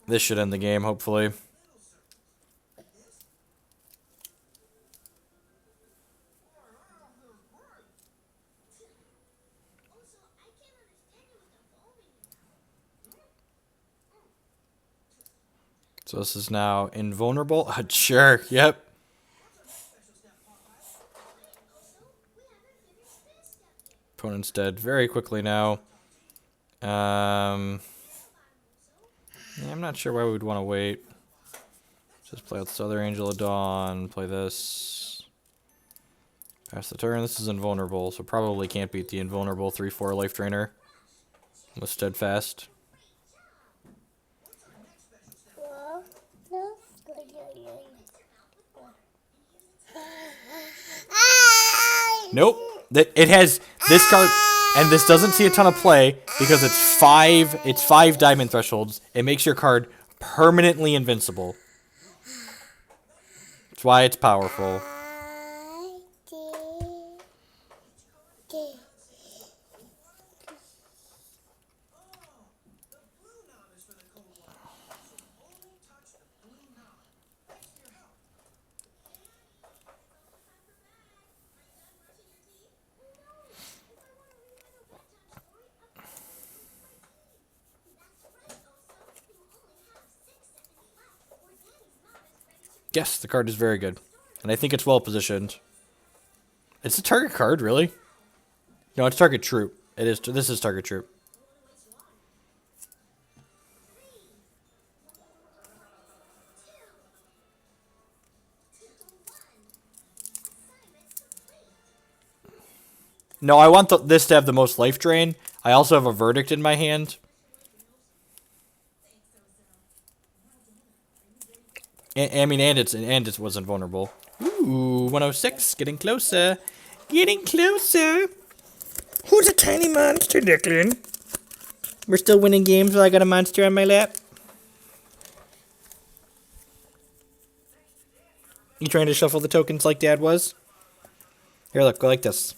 this should end the game, hopefully. So this is now invulnerable. Sure, yep. Opponent's dead very quickly now. Yeah, I'm not sure why we would want to wait. Just play with this other Angel of Dawn. Play this. Pass the turn. This is invulnerable, so probably can't beat the invulnerable 3/4 life drainer with steadfast. Nope. It has this card, and this doesn't see a ton of play because it's five diamond thresholds. It makes your card permanently invincible. That's why it's powerful. Yes, the card is very good. And I think it's well positioned. It's a target card, really? No, it's target troop. It is. This is target troop. No, I want this to have the most life drain. I also have a verdict in my hand. And it was invulnerable. Ooh, 106, getting closer. Getting closer. Who's a tiny monster, Declan? We're still winning games while I got a monster on my lap. You trying to shuffle the tokens like Dad was? Here, look, go like this.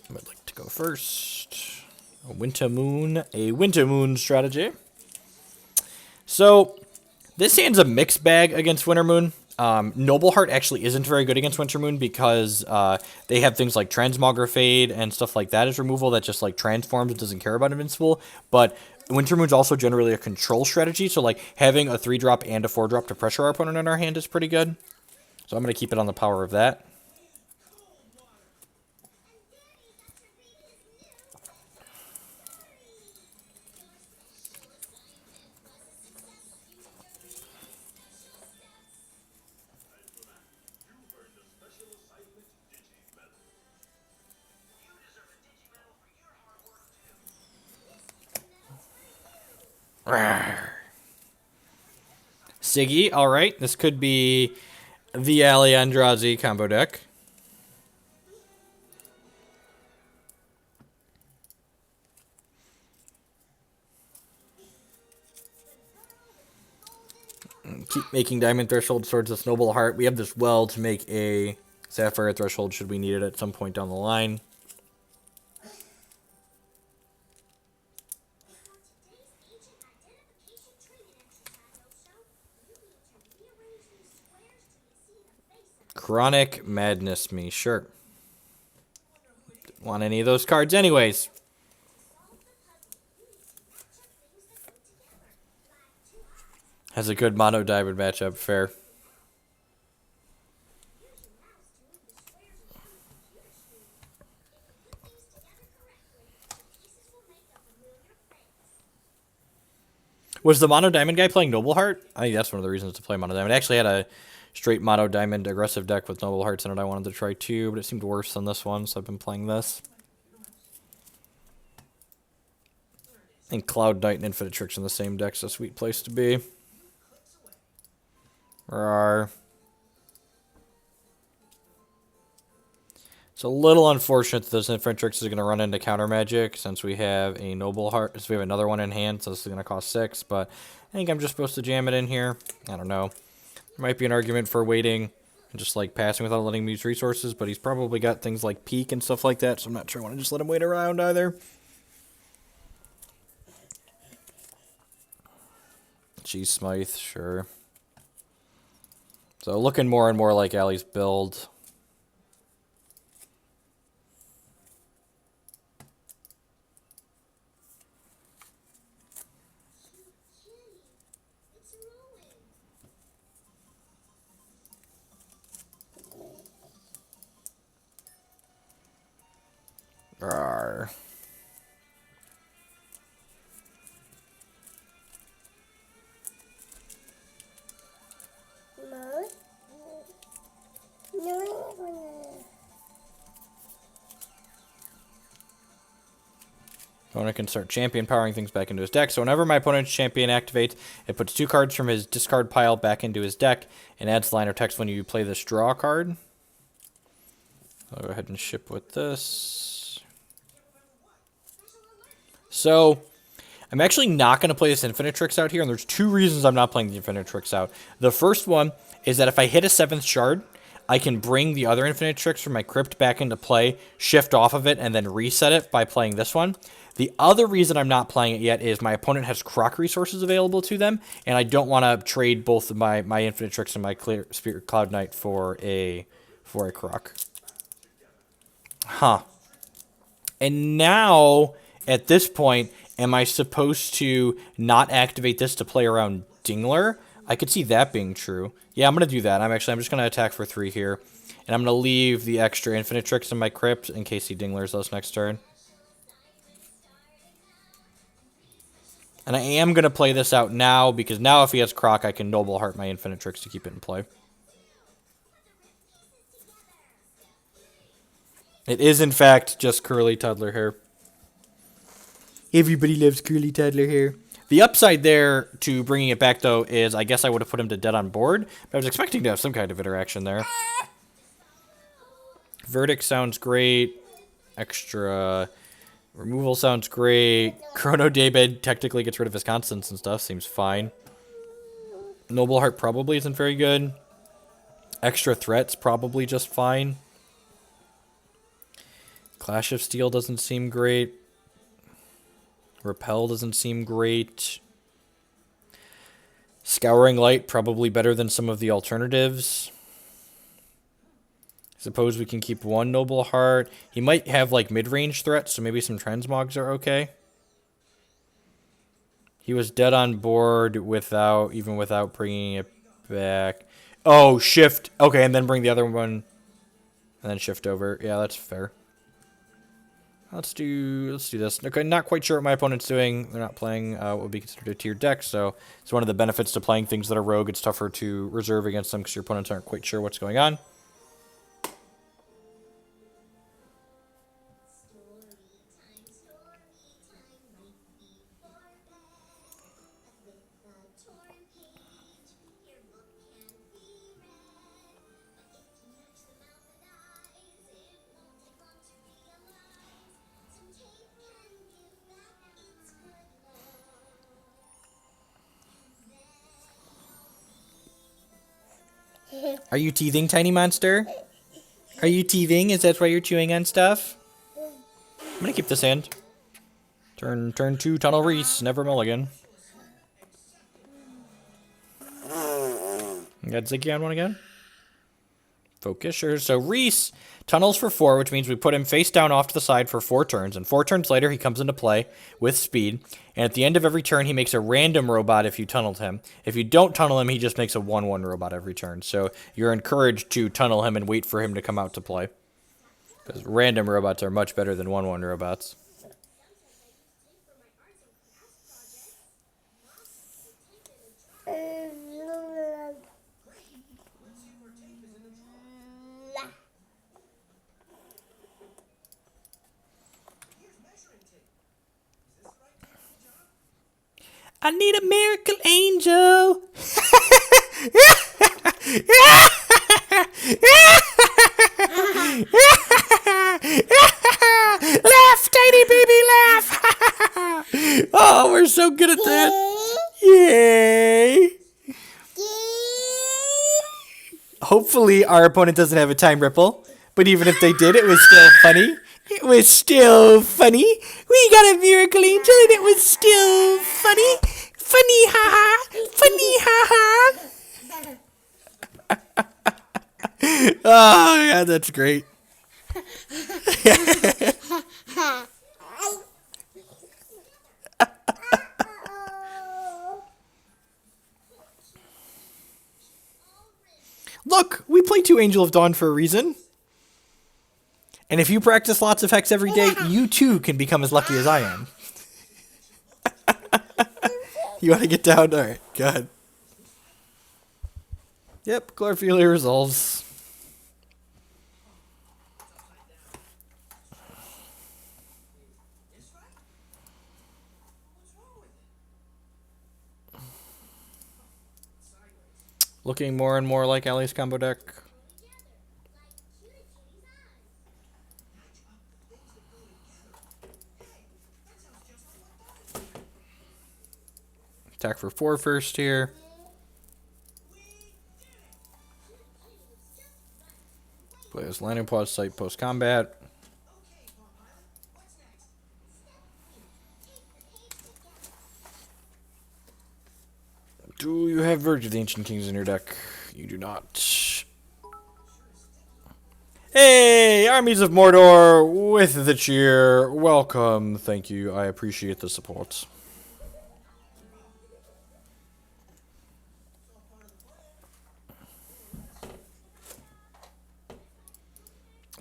I'd like to go first. A Winter Moon strategy. So, this hand's a mixed bag against Winter Moon. Nobleheart actually isn't very good against Winter Moon because they have things like Transmogrifade and stuff like that as removal that just like transforms and doesn't care about Invincible. But Winter Moon's also generally a control strategy, so like having a 3-drop and a 4-drop to pressure our opponent in our hand is pretty good. So I'm going to keep it on the power of that. Siggy, alright. This could be the Ali Andrazi combo deck. Keep making diamond threshold swords with noble heart. We have this well to make a sapphire threshold should we need it at some point down the line. Chronic Madness me, sure. Didn't want any of those cards anyways. Has a good mono diamond matchup, fair. Was the mono diamond guy playing Noble Heart? I think that's one of the reasons to play mono diamond. I actually had a straight mono diamond aggressive deck with Noble Hearts in it I wanted to try too, but it seemed worse than this one, so I've been playing this. I think Cloud Knight and Infinite Tricks in the same deck's a sweet place to be. Rawr. It's a little unfortunate that this Infinite Tricks is going to run into counter magic since we have a Noble Heart. So we have another one in hand, so this is going to cost 6. But I think I'm just supposed to jam it in here. I don't know. There might be an argument for waiting and just like passing without letting him use resources, but he's probably got things like Peak and stuff like that, so I'm not sure I want to just let him wait around either. G Smythe, sure. So looking more and more like Allie's build. Rawr. Opponent can start champion powering things back into his deck. So whenever my opponent's champion activates, it puts 2 cards from his discard pile back into his deck and adds line or text when you play this draw card. I'll go ahead and ship with this. So I'm actually not going to play this Infinite Tricks out here, and there's 2 reasons I'm not playing the Infinite Tricks out. The first one is that if I hit a 7th shard, I can bring the other Infinite Tricks from my crypt back into play, shift off of it, and then reset it by playing this one. The other reason I'm not playing it yet is my opponent has Croc resources available to them, and I don't want to trade both of my Infinite Tricks and my Spirit Cloud Knight for a Croc. Huh. And now, at this point, am I supposed to not activate this to play around Dingler? I could see that being true. Yeah, I'm going to do that. I'm just going to attack for 3 here. And I'm going to leave the extra Infinite Tricks in my crypt in case he Dinglers us next turn. And I am going to play this out now, because now if he has Croc, I can Noble Heart my Infinite Tricks to keep it in play. It is, in fact, just Curly Toddler Hair. Everybody loves Curly Toddler Hair. The upside there to bringing it back, though, is I guess I would have put him to dead on board, but I was expecting to have some kind of interaction there. Verdict sounds great. Extra removal sounds great. Chrono Daybed technically gets rid of his constants and stuff. Seems fine. Noble Heart probably isn't very good. Extra threats probably just fine. Clash of Steel doesn't seem great. Repel doesn't seem great. Scouring Light probably better than some of the alternatives. Suppose we can keep 1 Noble Heart. He might have like mid-range threats, so maybe some Transmogs are okay. He was dead on board even without bringing it back. Oh, shift. Okay, and then bring the other one and then shift over. Yeah, that's fair. Let's do this. Okay, not quite sure what my opponent's doing. They're not playing what would be considered a tiered deck, so it's one of the benefits to playing things that are rogue. It's tougher to reserve against them because your opponents aren't quite sure what's going on. Are you teething, tiny monster? Are you teething? Is that why you're chewing on stuff? I'm gonna keep this hand. Turn 2, Tunnel Reese, never mulligan. You got Ziggy on one again? Focus, sure. So Reese tunnels for 4, which means we put him face down off to the side for 4 turns. And 4 turns later, he comes into play with speed. And at the end of every turn, he makes a random robot if you tunneled him. If you don't tunnel him, he just makes a 1/1 robot every turn. So you're encouraged to tunnel him and wait for him to come out to play. Because random robots are much better than 1/1 robots. I need a miracle angel. Laugh, tiny baby, laugh. Oh, we're so good at that. Yay. Hopefully our opponent doesn't have a time ripple, but even if they did, it was still funny. It was still funny. We got a miracle angel and it was still funny. Funny, haha. Funny, haha. Oh, yeah, that's great. Look, we play 2 Angel of Dawn for a reason. And if you practice lots of Hex every day, you too can become as lucky as I am. You want to get down? Alright, go ahead. Yep, Glorfelia resolves. Looking more and more like Ali's combo deck. Attack for 4 first here. Play as landing pause site post combat. Do you have Verge of the Ancient Kings in your deck? You do not. Hey, Armies of Mordor with the cheer. Welcome. Thank you. I appreciate the support.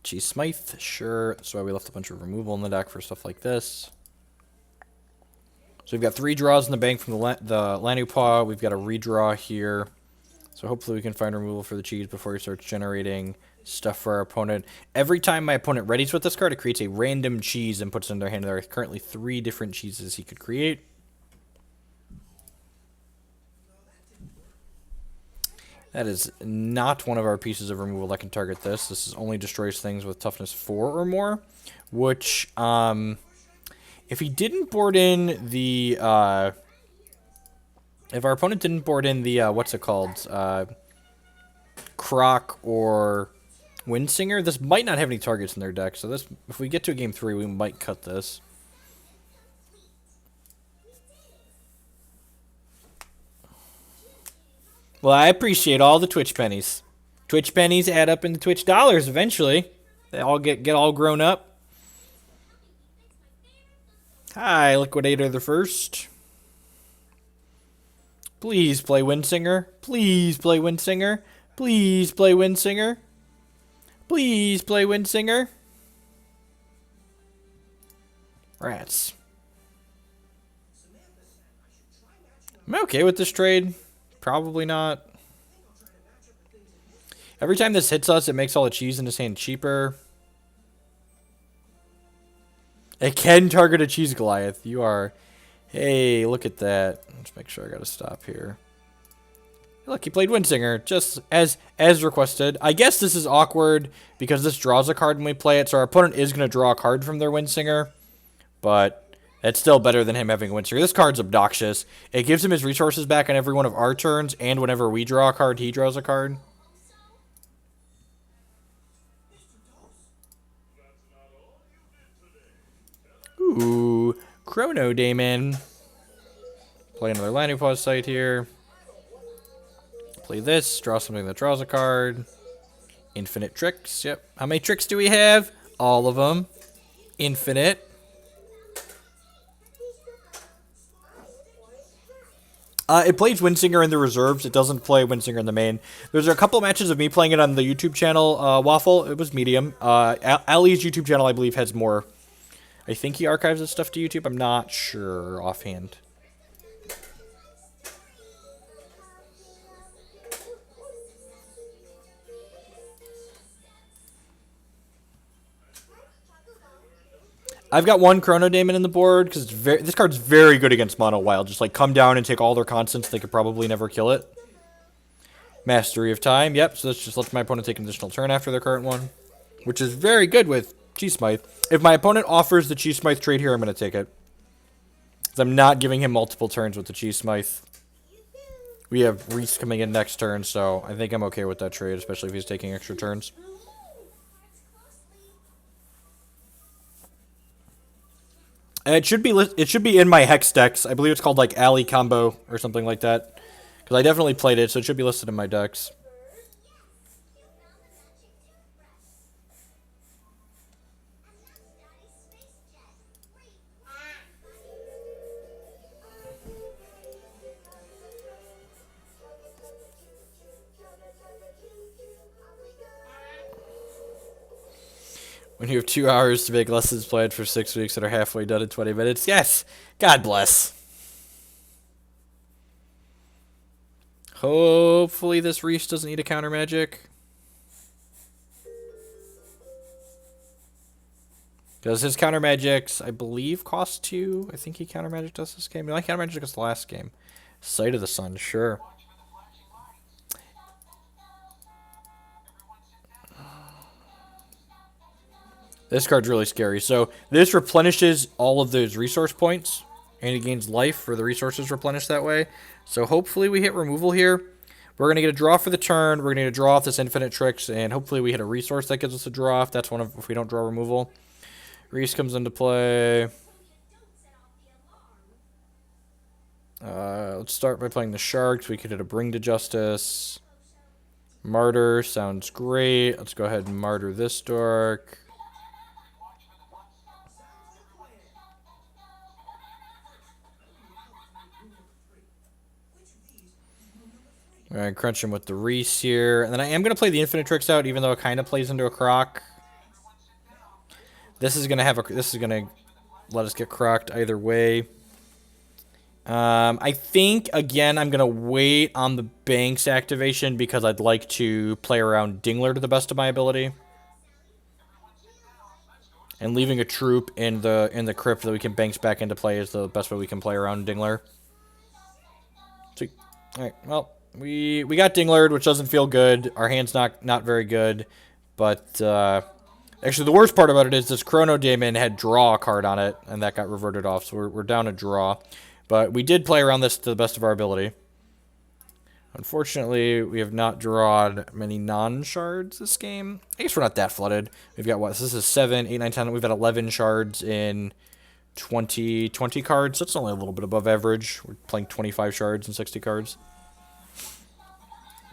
Cheese Smythe, sure. That's why we left a bunch of removal in the deck for stuff like this. So we've got 3 draws in the bank from the Lanupaw. We've got a redraw here. So hopefully we can find removal for the cheese before he starts generating stuff for our opponent. Every time my opponent readies with this card, it creates a random cheese and puts it in their hand. There are currently 3 different cheeses he could create. That is not one of our pieces of removal that can target this. This only destroys things with toughness 4 or more, which, if he didn't board in the, if our opponent didn't board in the, what's it called, Croc or Windsinger, this might not have any targets in their deck, so this, if we get to a game 3, we might cut this. Well, I appreciate all the Twitch pennies. Twitch pennies add up into Twitch dollars eventually. They all get all grown up. Hi, Liquidator the First. Please play Windsinger. Please play Windsinger. Please play Windsinger. Please play Windsinger. Rats. Am I okay with this trade? Probably not. Every time this hits us, it makes all the cheese in his hand cheaper. It can target a cheese Goliath. You are... Hey, look at that. Let's make sure I gotta stop here. Look, he played Windsinger, just as requested. I guess this is awkward, because this draws a card when we play it, so our opponent is going to draw a card from their Windsinger. But... it's still better than him having a Windsinger. This card's obnoxious. It gives him his resources back on every one of our turns, and whenever we draw a card, he draws a card. Chrono Daemon. Play another landing pause site here. Play this. Draw something that draws a card. Infinite tricks. Yep. How many tricks do we have? All of them. Infinite. It plays Windsinger in the reserves. It doesn't play Windsinger in the main. There's a couple matches of me playing it on the YouTube channel, Waffle. It was medium. Ali's YouTube channel, I believe, has more. I think he archives his stuff to YouTube. I'm not sure offhand. I've got one Chrono Daemon in the board because this card's very good against Mono Wild. Just like come down and take all their constants, they could probably never kill it. Mastery of Time, yep. So this just lets my opponent take an additional turn after their current one, which is very good with Chi Smythe. If my opponent offers the Chi Smythe trade here, I'm going to take it. Because I'm not giving him multiple turns with the Chi Smythe. We have Reese coming in next turn, so I think I'm okay with that trade, especially if he's taking extra turns. And it should be in my Hex decks. I believe it's called like Ali Combo or something like that. Because I definitely played it, so it should be listed in my decks. When you have 2 hours to make lessons planned for 6 weeks that are halfway done in 20 minutes. Yes! God bless. Hopefully this Reese doesn't need a counter magic. Because his counter magics, I believe, cost 2. I think he counter magic us this game. No, I counter magic us the last game. Sight of the Sun, sure. This card's really scary. So this replenishes all of those resource points, and he gains life for the resources replenished that way. So hopefully we hit removal here. We're going to get a draw for the turn. We're going to get a draw off this Infinite Tricks, and hopefully we hit a resource that gives us a draw if that's if we don't draw removal. Reese comes into play. Let's start by playing the Sharks. We could hit a Bring to Justice. Martyr sounds great. Let's go ahead and martyr this dork. Alright, crunch him with the Reese here. And then I am going to play the Infinite Tricks out, even though it kind of plays into a Croc. This is going to let us get crocked either way. I think, again, I'm going to wait on the Banks activation because I'd like to play around Dingler to the best of my ability. And leaving a troop in the crypt that we can Banks back into play is the best way we can play around Dingler. Sweet. Alright, well, we got Dinglered, which doesn't feel good. Our hand's not very good. But, actually, the worst part about it is this Chrono Daemon had draw a card on it, and that got reverted off, so we're down a draw. But we did play around this to the best of our ability. Unfortunately, we have not drawn many non-shards this game. I guess we're not that flooded. We've got, what, this is 7, 8, 9, 10. We've got 11 shards in 20 cards. That's only a little bit above average. We're playing 25 shards and 60 cards.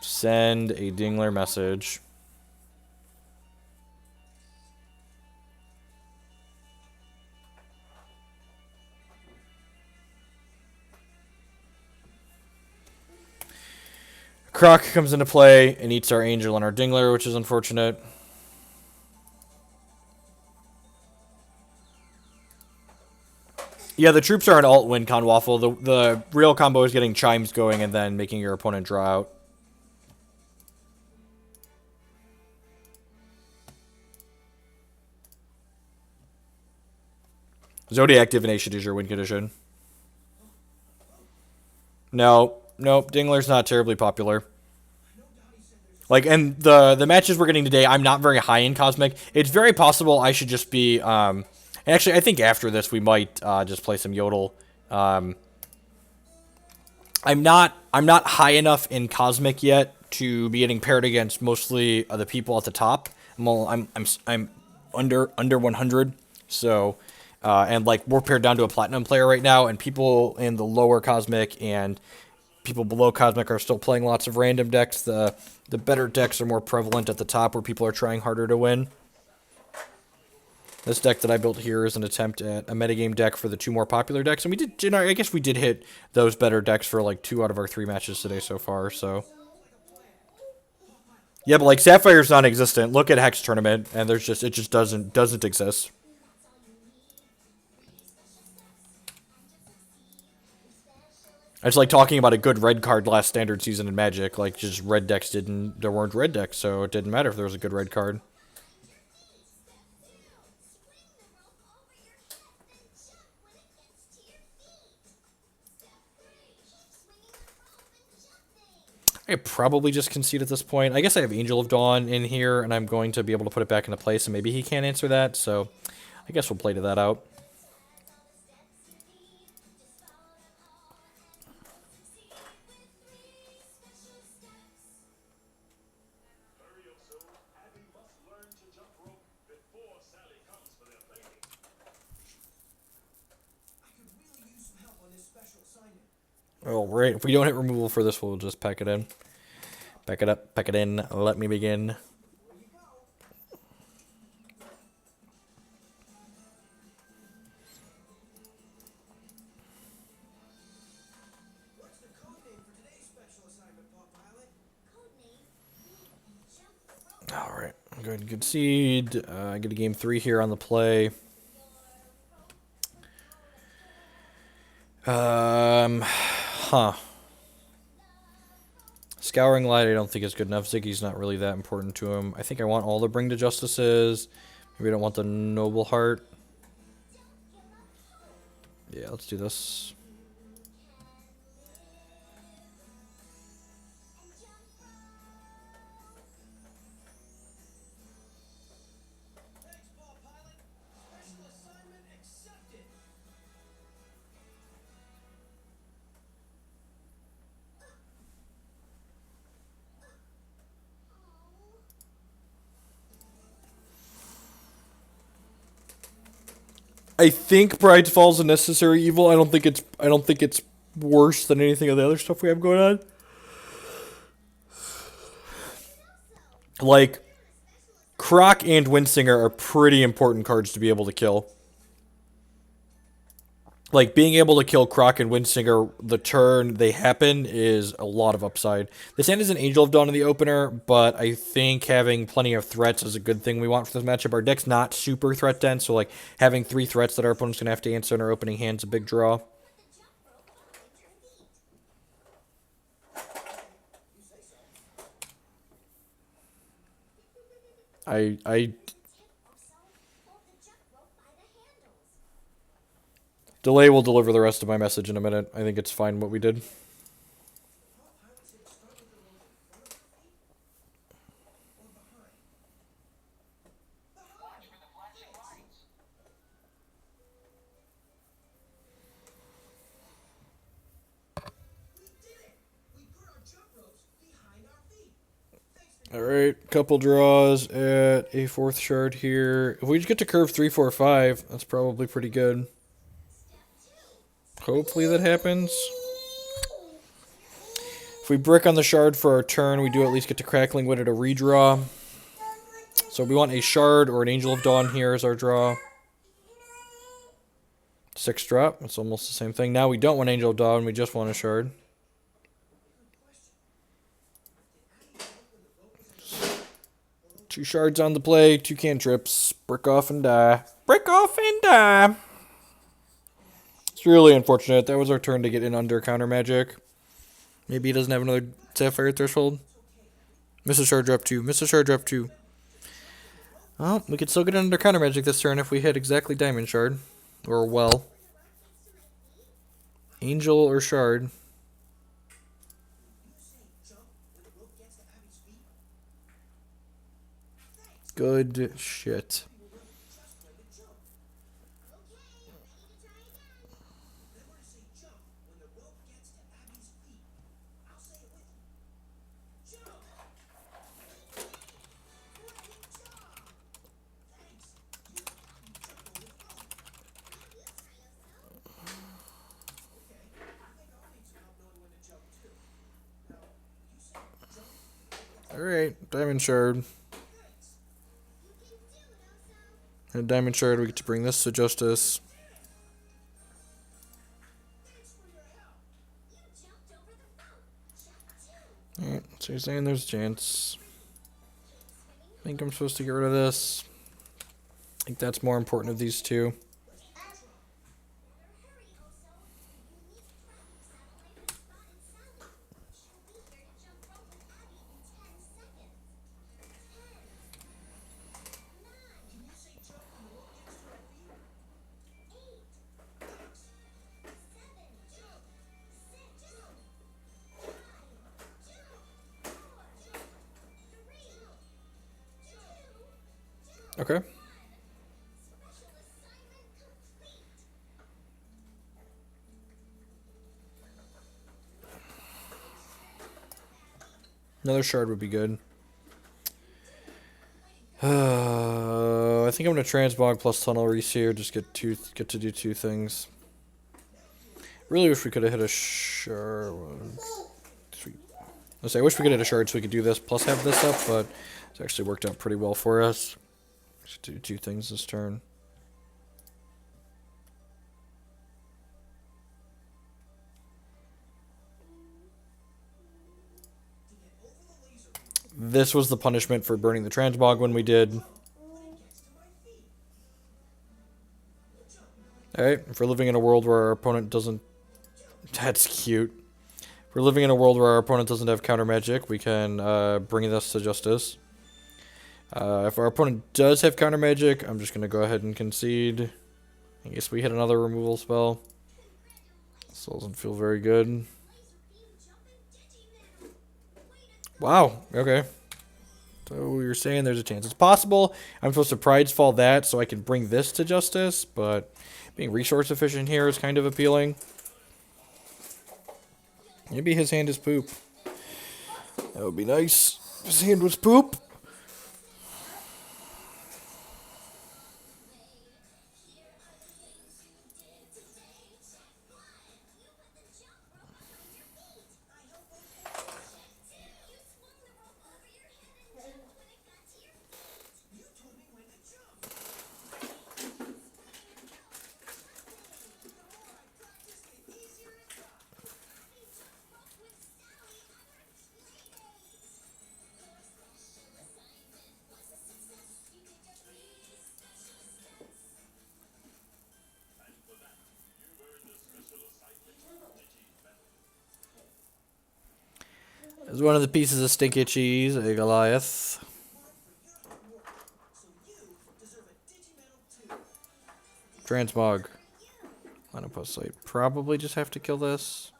Send a Dingler message. Croc comes into play and eats our Angel and our Dingler, which is unfortunate. Yeah, the troops are an alt win con Waffle. The real combo is getting chimes going and then making your opponent draw out. Zodiac Divination is your win condition. No, nope, Dingler's not terribly popular. Like, and the matches we're getting today, I'm not very high in Cosmic. It's very possible I should just be, actually, I think after this we might just play some Yodel. I'm not high enough in Cosmic yet to be getting paired against mostly the people at the top. I'm under 100, so And like we're paired down to a platinum player right now, and people in the lower cosmic and people below cosmic are still playing lots of random decks. The better decks are more prevalent at the top, where people are trying harder to win. This deck that I built here is an attempt at a metagame deck for the two more popular decks, and we did. You know, I guess we did hit those better decks for like 2 out of our 3 matches today so far. So yeah, but like Sapphire's non-existent. Look at Hex Tournament, and there's just it just doesn't exist. It's like talking about a good red card last standard season in Magic. Like, just red decks there weren't red decks, so it didn't matter if there was a good red card. I could probably just concede at this point. I guess I have Angel of Dawn in here, and I'm going to be able to put it back into place, and maybe he can't answer that, so I guess we'll play to that out. Oh, right. If we don't hit removal for this, we'll just pack it in. Pack it up, pack it in. Let me begin. Alright, I'm going to concede. I get a game 3 here on the play. Scouring Light I don't think is good enough. Ziggy's not really that important to him. I think I want all the Bring to Justices. Maybe I don't want the Noble Heart. Yeah, let's do this. I think Pride Falls a necessary evil. I don't think it's worse than anything of the other stuff we have going on. Like, Croc and Windsinger are pretty important cards to be able to kill. Like, being able to kill Croc and Windsinger the turn they happen is a lot of upside. This hand is an Angel of Dawn in the opener, but I think having plenty of threats is a good thing we want for this matchup. Our deck's not super threat dense, so like having 3 threats that our opponent's going to have to answer in our opening hand's a big draw. I Delay will deliver the rest of my message in a minute. I think it's fine what we did. Alright, couple draws at a 4th shard here. If we just get to curve 3, 4, 5, that's probably pretty good. Hopefully that happens. If we brick on the shard for our turn, we do at least get to Crackling Wind at a redraw. So we want a shard or an Angel of Dawn here as our draw. 6 drop, that's almost the same thing. Now we don't want Angel of Dawn, we just want a shard. Two shards on the play, 2 cantrips. Brick off and die. Brick off and die. It's really unfortunate. That was our turn to get in under counter magic. Maybe he doesn't have another Sapphire Threshold. Miss a shard drop 2. Miss a shard drop 2. Well, we could still get in under counter magic this turn if we hit exactly Diamond Shard. Or well. Angel or shard. Good shit. Alright, Diamond Shard. And Diamond Shard, we get to bring this to Justice. Alright, so you're saying there's a chance. I think I'm supposed to get rid of this. I think that's more important of these two. Okay. Another shard would be good. I think I'm gonna transmog plus tunnel reese here. Just get to do two things. Really wish we could have hit a shard. Sweet. I wish we could hit a shard so we could do this plus have this up, but it's actually worked out pretty well for us. Just do two things this turn. This was the punishment for burning the transmog when we did. Alright, if we're living in a world where our opponent doesn't... That's cute. If we're living in a world where our opponent doesn't have counter magic, we can bring this to Justice. If our opponent does have counter magic, I'm just going to go ahead and concede. I guess we hit another removal spell. This doesn't feel very good. Wow, okay. So you're saying there's a chance. It's possible I'm supposed to Pride's Fall that so I can bring this to Justice, but being resource efficient here is kind of appealing. Maybe his hand is poop. That would be nice. If his hand was poop. There's one of the pieces of stinky cheese, a Goliath. Transmog. Monoposite. Probably just have to kill this.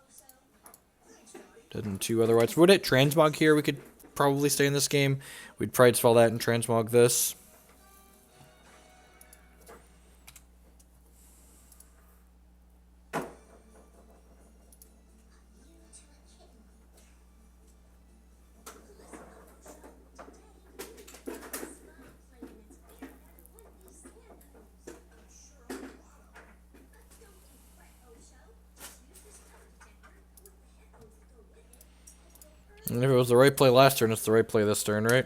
Didn't two otherwise. Would it transmog here? We could probably stay in this game. We'd Pride's Fall that and transmog this. And if it was the right play last turn, it's the right play this turn, right?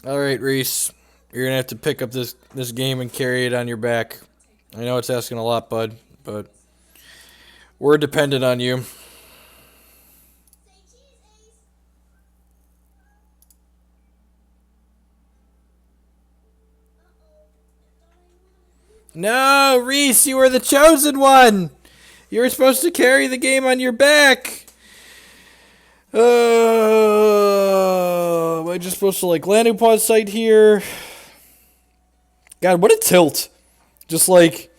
Alright, Reese. You're gonna have to pick up this game and carry it on your back. I know it's asking a lot, bud, but we're dependent on you. No, Reese, you were the chosen one! You were supposed to carry the game on your back! Am I just supposed to like landing pod site here? God, what a tilt. Just like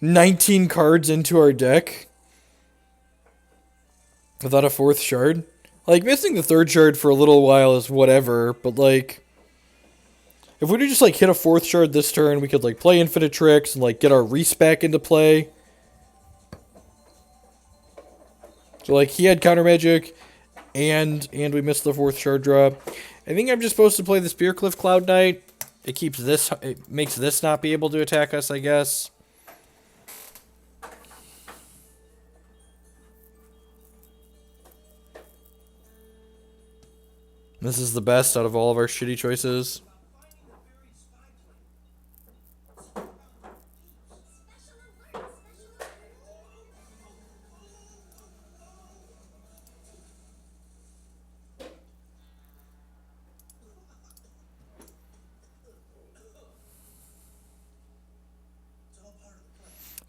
19 cards into our deck without a fourth shard. Like, missing the third shard for a little while is whatever, but like, if we could just like hit a fourth shard this turn, we could like play Infinite Tricks and like get our Reese back into play. So like, he had counter magic, and we missed the fourth shard drop. I think I'm just supposed to play the Spearcliff Cloud Knight. It makes this not be able to attack us, I guess. This is the best out of all of our shitty choices.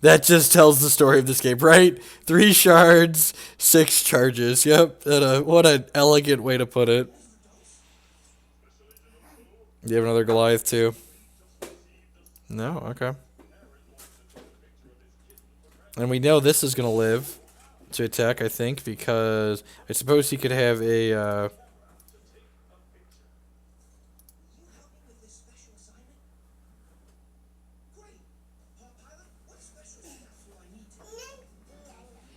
That just tells the story of this game, right? 3 shards, 6 charges. Yep. What an elegant way to put it. You have another Goliath too? No? Okay. And we know this is going to live to attack, I think, because I suppose he could have a...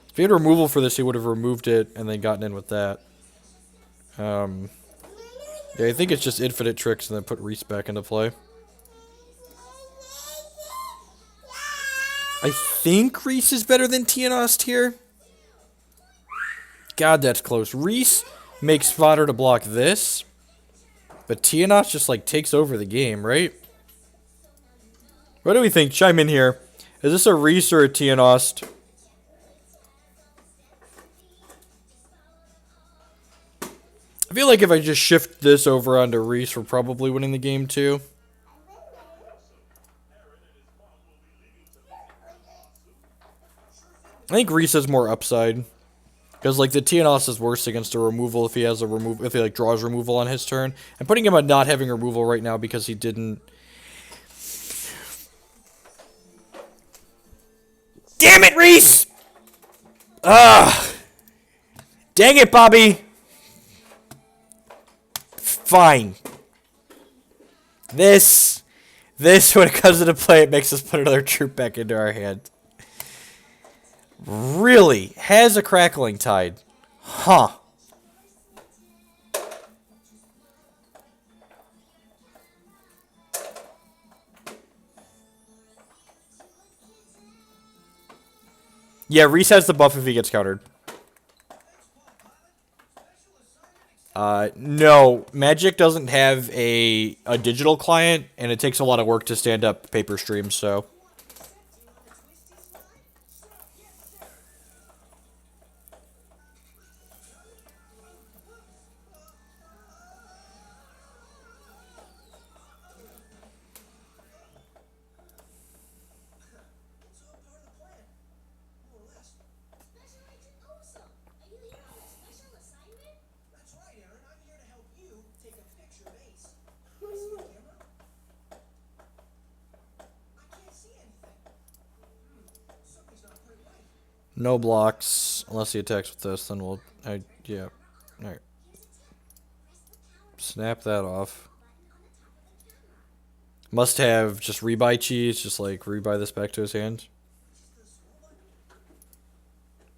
If he had removal for this, he would have removed it and then gotten in with that. Yeah, I think it's just Infinite Tricks and then put Reese back into play. I think Reese is better than Tianost here. God, that's close. Reese makes fodder to block this, but Tianost just like takes over the game, right? What do we think? Chime in here. Is this a Reese or a Tianost? I feel like if I just shift this over onto Reese, we're probably winning the game too. I think Reese has more upside. Because like the Tianos is worse against a removal if he has a if he like draws removal on his turn. I'm putting him on not having removal right now because he didn't. Damn it, Reese! Ah, dang it, Bobby. Fine. This when it comes into play, it makes us put another troop back into our hand. Really? Has a Crackling Tide. Huh. Yeah, Reese has the buff if he gets countered. No. Magic doesn't have a digital client, and it takes a lot of work to stand up paper streams, so... No blocks, unless he attacks with this, then we'll... yeah. Alright. Snap that off. Must have just rebuy cheese, just like rebuy this back to his hand.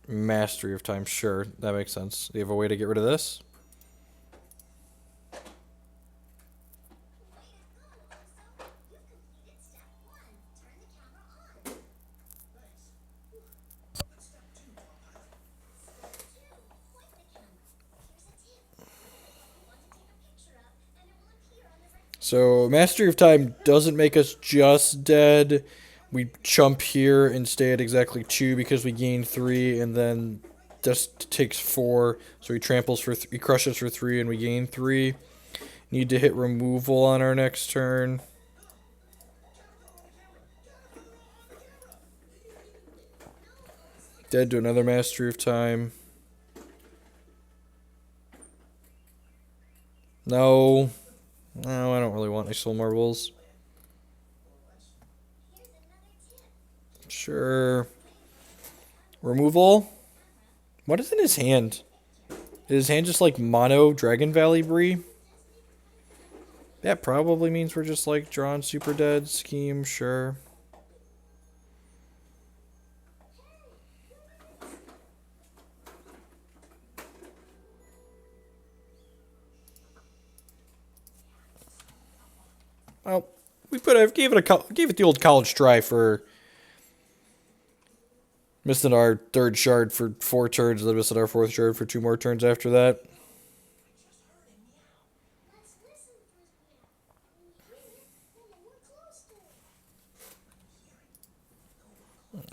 Mastery of Time, sure, that makes sense. Do you have a way to get rid of this? So, Mastery of Time doesn't make us just dead. We jump here and stay at exactly 2 because we gain 3, and then just takes 4. So he tramples for he crushes for 3, and we gain 3. Need to hit removal on our next turn. Dead to another Mastery of Time. No. No, I don't really want any soul marbles. Sure. Removal? What is in his hand? Is his hand just like mono Dragon Valley Bree? That probably means we're just like drawing super dead scheme, sure. Well, gave it the old college try for missing our third shard for 4 turns, and then missing our fourth shard for 2 more turns after that.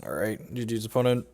All right, GG's opponent.